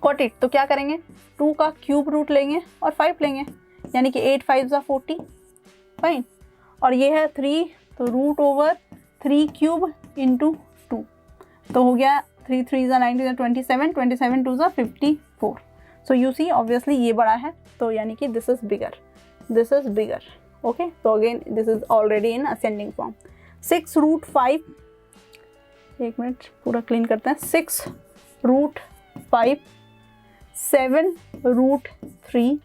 गॉट इट, तो क्या करेंगे, 2 का क्यूब रूट लेंगे और 5 लेंगे, यानी कि 8 5 ज़ा 40, फाइन, और ये है 3, तो रूट ओवर 3³ इंटू 2, तो हो गया 3 3 ज़ा 9 27, 27 2 ज़ा 54, सो यू सी ऑब्वियसली ये बड़ा है, तो यानी कि दिस इज बिगर, ओके, तो again this is already in ascending form. 6√5, एक मिनट पूरा क्लीन करते हैं, 6√5, 7√3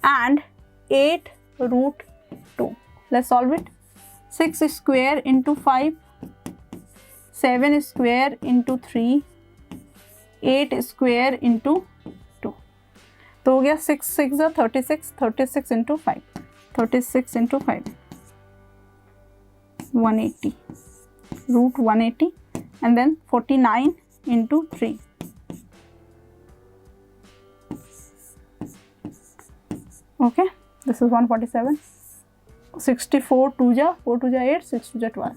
and 8√2, let's solve it। 6 square into 5, 7 square into 3, 8 square into 2, तो हो गया 6 6 ज़ा 36, 36 into 5, 36 into 5, 180, root 180, and then 49 into 3, okay, this is 147, 64 2 जा 4 2 जा 8, 6 2 जा 12,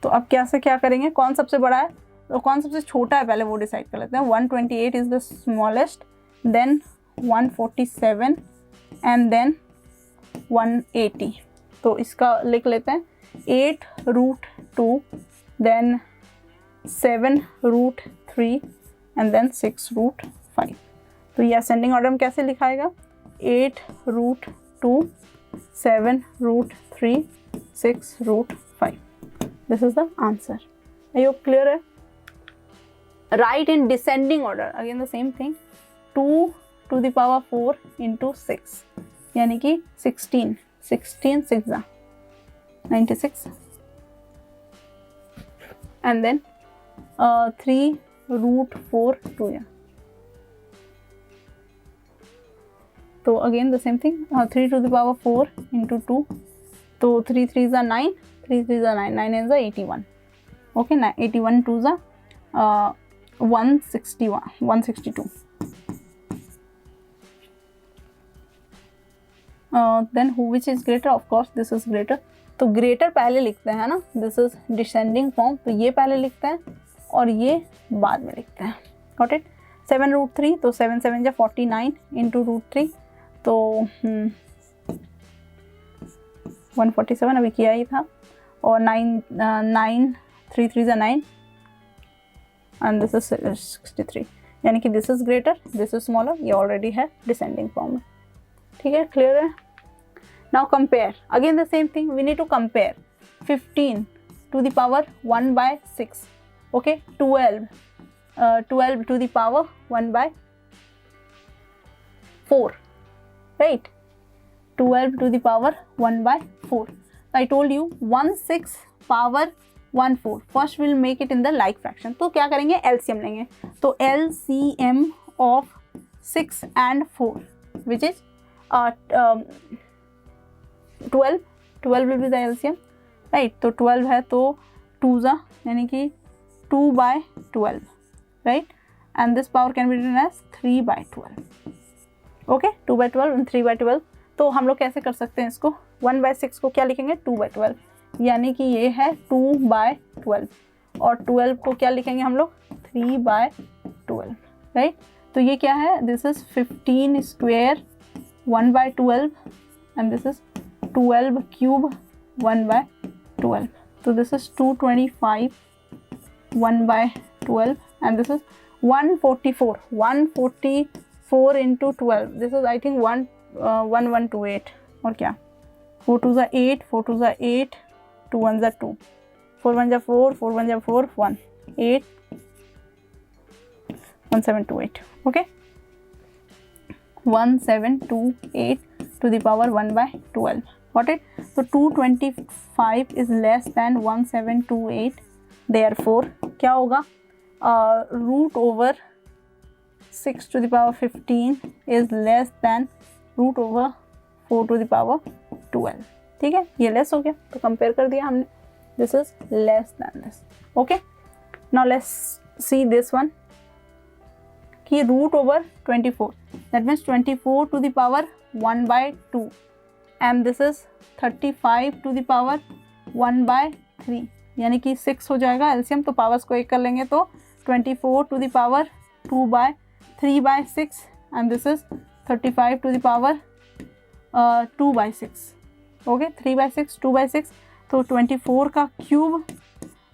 तो अब क्या से क्या करेंगे, कौन सबसे बड़ा है, तो कौन सबसे छोटा है पहले वो डिसाइड कर लेते हैं। 128 is the smallest, then 147 and then 180, तो इसका लिख लेते हैं 8√2, देन 7√3 एंड देन 6√5, तो ये असेंडिंग ऑर्डर में कैसे लिखाएगा, 8√2, 7√3, 6√5, this is the answer। Are you clear है? Write in descending order, again the same thing, 2⁴ into 6, यानी कि 16 6 ज़ा 96, and then 3√4 2 या, तो again the same thing, 3⁴ into 2, तो 3 3 ज़ा 9, 3 3 ज़ा 9, 9 ज़ा 81, ओके, 81 2 ज़ा 162, then which is greater, of course this is greater, तो greater पहले लिखते हैं ना, this is descending form, तो ये पहले लिखते हैं और ये बाद में लिखते हैं, got it। 7√3, तो 7 7 जा 49 into √3, तो 147 अभी किया ही था, और 9 3 3 जा 9, and this is 63, यानी कि this is greater, this is smaller, ये already है descending form में, ठीक है, clear है। Now compare, again the same thing, we need to compare 15 to the power 1 by 6, okay, 12 to the power 1 by 4, right, 12 to the power 1 by 4, I told you 1/6 power 1/4, first we'll make it in the like fraction, तो क्या करेंगे, LCM लेंगे, तो LCM of 6 and 4 which is 12 will be the LCM, right, तो 12 है तो 2 ज़ा यानी कि 2/12, right, and this power can be written as 3/12, okay, 2/12 and 3/12, तो हम लोग कैसे कर सकते हैं इसको, 1/6 को क्या लिखेंगे, 2/12, यानी कि ये है 2/12, और 12 को क्या लिखेंगे हम लोग, 3/12, राइट, तो ये क्या है, this is 15 square 1/12 and this is 12 cube 1/12, तो this is 225 1/12 and this is 144 into 12, this is I think 1128, और क्या 4 2 ज़ा 8, 4 2 ज़ा 8, 2 1 ज़ा 2, 4 1 ज़ा 4, 4 1 ज़ा 4, 1 8 1728. Okay, 1728 to the power 1 by 12. Got it? So 225 is less than 1728. Therefore क्या होगा, root over 6 to the power 15 is less than root over 4 to the power 12. ठीक है, ये लेस हो गया तो कंपेयर कर दिया हमने, this is less than this. Okay, now let's see this one कि root over 24, that means 24 to the power 1 by 2 and this is 35 to the power 1 by 3, यानी कि 6 हो जाएगा एलसीएम, तो पावर्स को एक कर लेंगे तो 24 to the power 2 by 3 by 6 and this is 35 to the power 2 by 6. Okay, 3 by 6, 2 by 6, तो 24 का क्यूब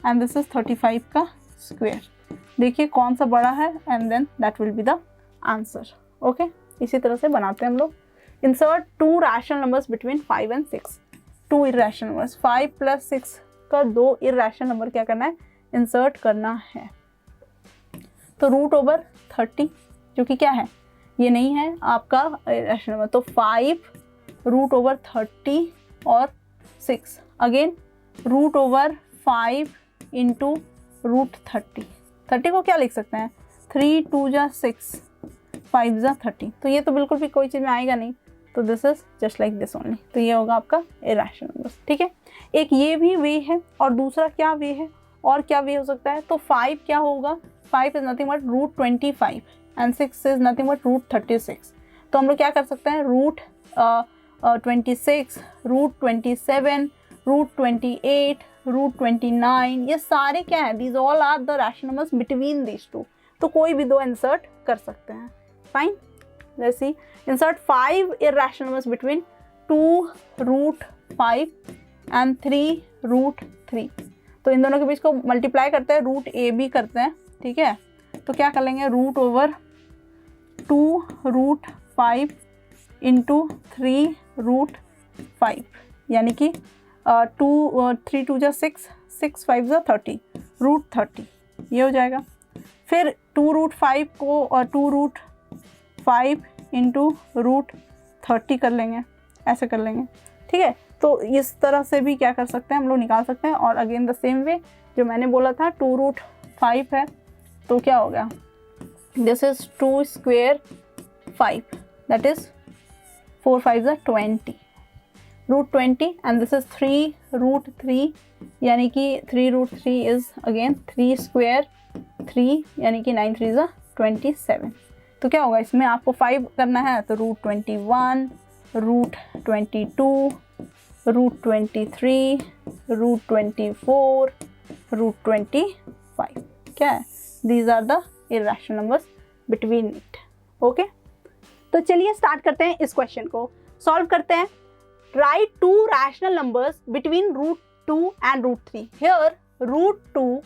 एंड दिस इज 35 का स्क्वायर. देखिए कौन सा बड़ा है and then that will be the answer. Okay, इसी तरह से बनाते हैं हम लोग. Insert 2 rational numbers between 5 and 6. 2 irrational numbers, 5 + 6 का 2 इर्रेशनल नंबर क्या करना है, इंसर्ट करना है. तो रूट ओवर 30 जो कि क्या है, ये नहीं है आपका इर्रेशनल नंबर, तो 5 रूट ओवर 30 और 6 again root over 5 into root 30 को क्या लिख सकते हैं, 3 2 ज़ा 6, 5 ज़ा 30, तो ये तो बिल्कुल भी कोई चीज़ में आएगा नहीं, तो this is just like this only. तो ये होगा आपका इरेशनल नंबर्स. ठीक है, एक ये भी वे है और दूसरा क्या वे है, और क्या वे हो सकता है, तो 5 क्या होगा, 5 is nothing but root 25 and 6 is nothing but root 36. तो हम लोग क्या कर सकते हैं, रूट 26, रूट 27, रूट 28, रूट 29, ये सारे क्या है, these all are the rational numbers between these two. तो कोई भी दो इंसर्ट कर सकते हैं. Fine, let's see. Insert 5 irrational numbers between 2 root 5 and 3 root 3. तो इन दोनों के बीच को मल्टीप्लाई करते हैं, रूट ए बी करते हैं. ठीक है, तो क्या कर लेंगे, root over 2 root 5 into 3 root 5, यानी कि 3 2 ज़ा 6, 6 5 ज़ा 30, रूट 30 ये हो जाएगा. फिर 2 रूट 5 को और 2 रूट 5 इंटू रूट 30 कर लेंगे, ऐसे कर लेंगे. ठीक है, तो इस तरह से भी क्या कर सकते हैं हम लोग, निकाल सकते हैं. और अगेन द सेम वे जो मैंने बोला था, 2 रूट 5 है तो क्या हो गया, this is 2 square 5, that is 4 5 ज़ा 20, root 20 and this is 3 root 3, यानी कि 3 रूट 3 इज अगेन 3 स्क्वायर 3, यानी कि 9 3 ज़ा 27. तो क्या होगा, इसमें आपको 5 करना है तो root 21, root 22, root 23, root 24, root 25. क्या है, these are the irrational numbers between it. Okay, तो चलिए स्टार्ट करते हैं, इस क्वेश्चन को सॉल्व करते हैं. Right 2 rational numbers between root 2 and root 3. Here root 2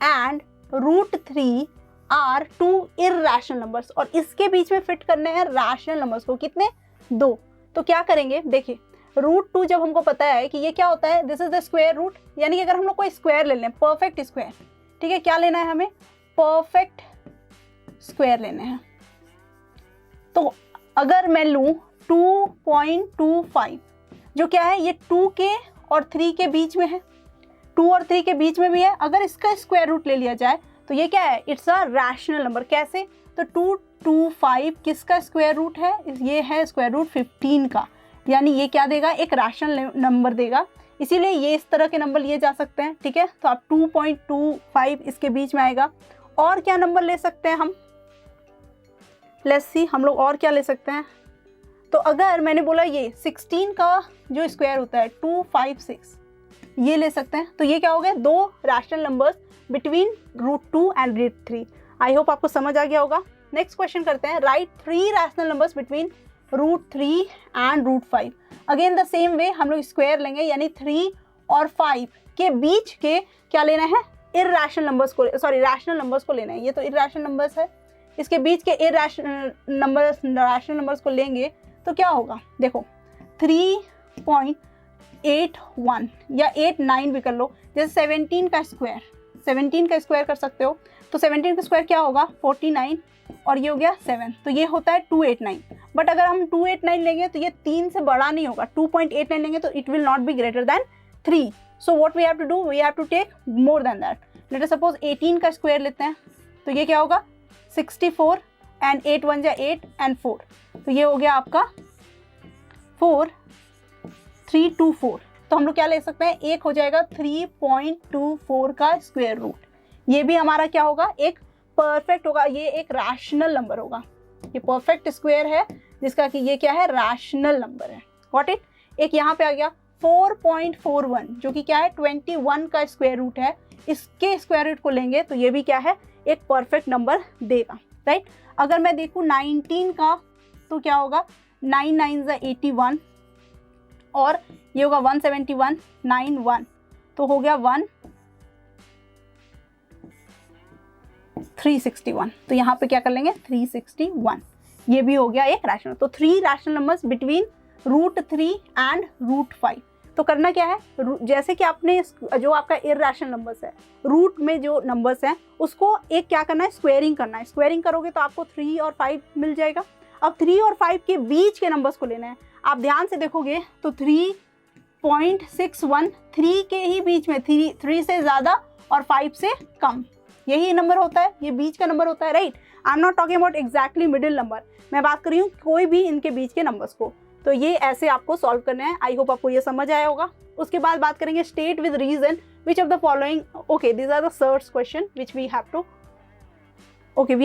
and root 3 are 2 irrational numbers, और इसके बीच में फिट करने हैं रैशनल नंबर्स को, कितने, 2. तो क्या करेंगे, देखिए रूट 2 जब हमको पता है कि ये क्या होता है, this is the square root, यानी कि अगर हम लोग कोई स्क्वायर ले लें, परफेक्ट स्क्वायर. ठीक है, क्या लेना है हमें, परफेक्ट स्क्वायर लेने हैं. तो अगर मैं लूँ 2.25, जो क्या है, ये 2 के और 3 के बीच में है, 2 और 3 के बीच में भी है, अगर इसका स्क्वायर रूट ले लिया जाए तो ये क्या है, इट्स अ रैशनल नंबर. कैसे, तो 225 किसका स्क्वायर रूट है, ये है स्क्वायर रूट 15 का, यानी ये क्या देगा, एक रैशनल नंबर देगा. इसीलिए ये इस तरह के नंबर लिए जा सकते हैं. ठीक है, तो आप 2.25 इसके बीच में आएगा. और क्या नंबर ले सकते हैं हम, लेट्स सी, हम लोग और क्या ले सकते हैं. तो अगर मैंने बोला ये 16 का जो स्क्वायर होता है 256, ये ले सकते हैं. तो ये क्या हो गया, 2 rational numbers between root 2 and root 3. I hope आपको समझ आ गया होगा. नेक्स्ट क्वेश्चन करते हैं. Right 3 rational numbers between root 3 and root 5. Again the same way हम लोग स्क्वायर लेंगे, यानी 3 और 5 के बीच के क्या लेना है, इर्रेशनल नंबर्स को, सॉरी रैशनल नंबर्स को लेना है. ये तो इर्रेशनल नंबर्स है, इसके बीच के इर्रेशनल नंबर्स, रैशनल नंबर्स को लेंगे तो क्या होगा, देखो 8 1 या 8 9 भी कर लो। जैसे 17 का स्क्वायर कर सकते हो, तो 17 का स्क्वायर क्या होगा 49 और ये हो गया 7, तो ये होता है 289। बट अगर हम 289 लेंगे तो ये 3 से बड़ा नहीं होगा, 2.89 लेंगे तो it will not be greater than 3। So what we have to do, we have to take more than that. Let us suppose 18 का स्क्वायर लेते हैं, तो ये क्या होगा 64 एंड 8 1 जा 8 एंड 4, तो ये हो गया आपका 4324। तो हम लोग क्या ले सकते हैं, एक हो जाएगा 3.24 का स्क्वायर रूट। ये भी हमारा क्या होगा, एक परफेक्ट होगा, ये एक रैशनल नंबर होगा। ये परफेक्ट स्क्वायर है जिसका कि ये क्या है, रैशनल नंबर है। व्हाट इट, एक यहाँ पे आ गया 4.41 जो कि क्या है 21 का स्क्वायर रूट है। इसके स्क्वायर रूट को लेंगे तो ये भी क्या है, एक परफेक्ट नंबर देगा, राइट। अगर मैं देखूँ 19 का, तो क्या होगा 9 9 जा 81 और ये होगा 171 9 1, तो हो गया 361। तो यहाँ पे क्या कर लेंगे 361, ये भी हो गया एक रैशनल। तो 3 रैशनल नंबर्स बिटवीन √3 एंड √5। तो करना क्या है, जैसे कि आपने जो आपका इररेशनल नंबर्स है, रूट में जो नंबर्स हैं उसको एक क्या करना है, स्क्वेयरिंग करना है। स्क्वेयरिंग करोगे तो आपको 3 और 5 मिल जाएगा। अब 3 और 5 के बीच के नंबर्स को लेना है। आप ध्यान से देखोगे तो 3.61 3 के ही बीच में, 3 से ज़्यादा और 5 से कम, यही नंबर होता है, ये बीच का नंबर होता है, right. I am not talking about exactly middle number, मैं बात कर रही हूँ कोई भी इनके बीच के नंबर्स को। तो ये ऐसे आपको सॉल्व करना है। आई होप आपको ये समझ आया होगा। उसके बाद बात करेंगे state with reason which of the following, okay this are the search question which we have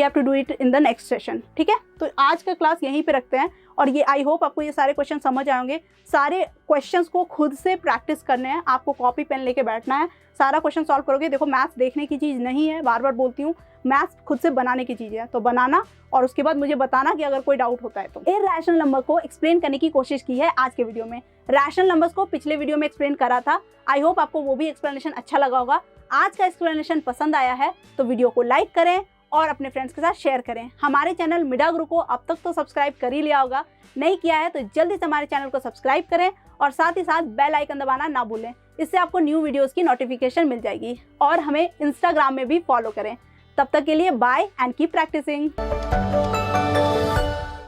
to do it in the next session, ठीक है। तो आज का क्लास यहीं पे रखते हैं और ये आई होप आपको ये सारे क्वेश्चन समझ आएंगे। सारे क्वेश्चंस को खुद से प्रैक्टिस करने हैं, आपको कॉपी पेन लेके बैठना है, सारा क्वेश्चन सॉल्व करोगे। देखो मैथ्स देखने की चीज़ नहीं है, बार बार बोलती हूँ, मैथ्स खुद से बनाने की चीज़ है। तो बनाना और उसके बाद मुझे बताना कि अगर कोई डाउट होता है तो। इररेशनल नंबर को एक्सप्लेन करने की कोशिश की है आज के वीडियो में। रैशनल नंबर्स को पिछले वीडियो में एक्सप्लेन करा था। आई होप आपको वो भी एक्सप्लेनेशन अच्छा लगा होगा। आज का एक्सप्लेनेशन पसंद आया है तो वीडियो को लाइक करें और अपने फ्रेंड्स के साथ शेयर करें। हमारे चैनल मिडा गुरु को अब तक तो सब्सक्राइब कर ही लिया होगा, नहीं किया है तो जल्दी से हमारे चैनल को सब्सक्राइब करें और साथ ही साथ बेल आइकन दबाना ना भूलें, इससे आपको न्यू वीडियोस की नोटिफिकेशन मिल जाएगी। और हमें इंस्टाग्राम में भी फॉलो करें। तब तक के लिए बाय एंड कीप प्रैक्टिसिंग।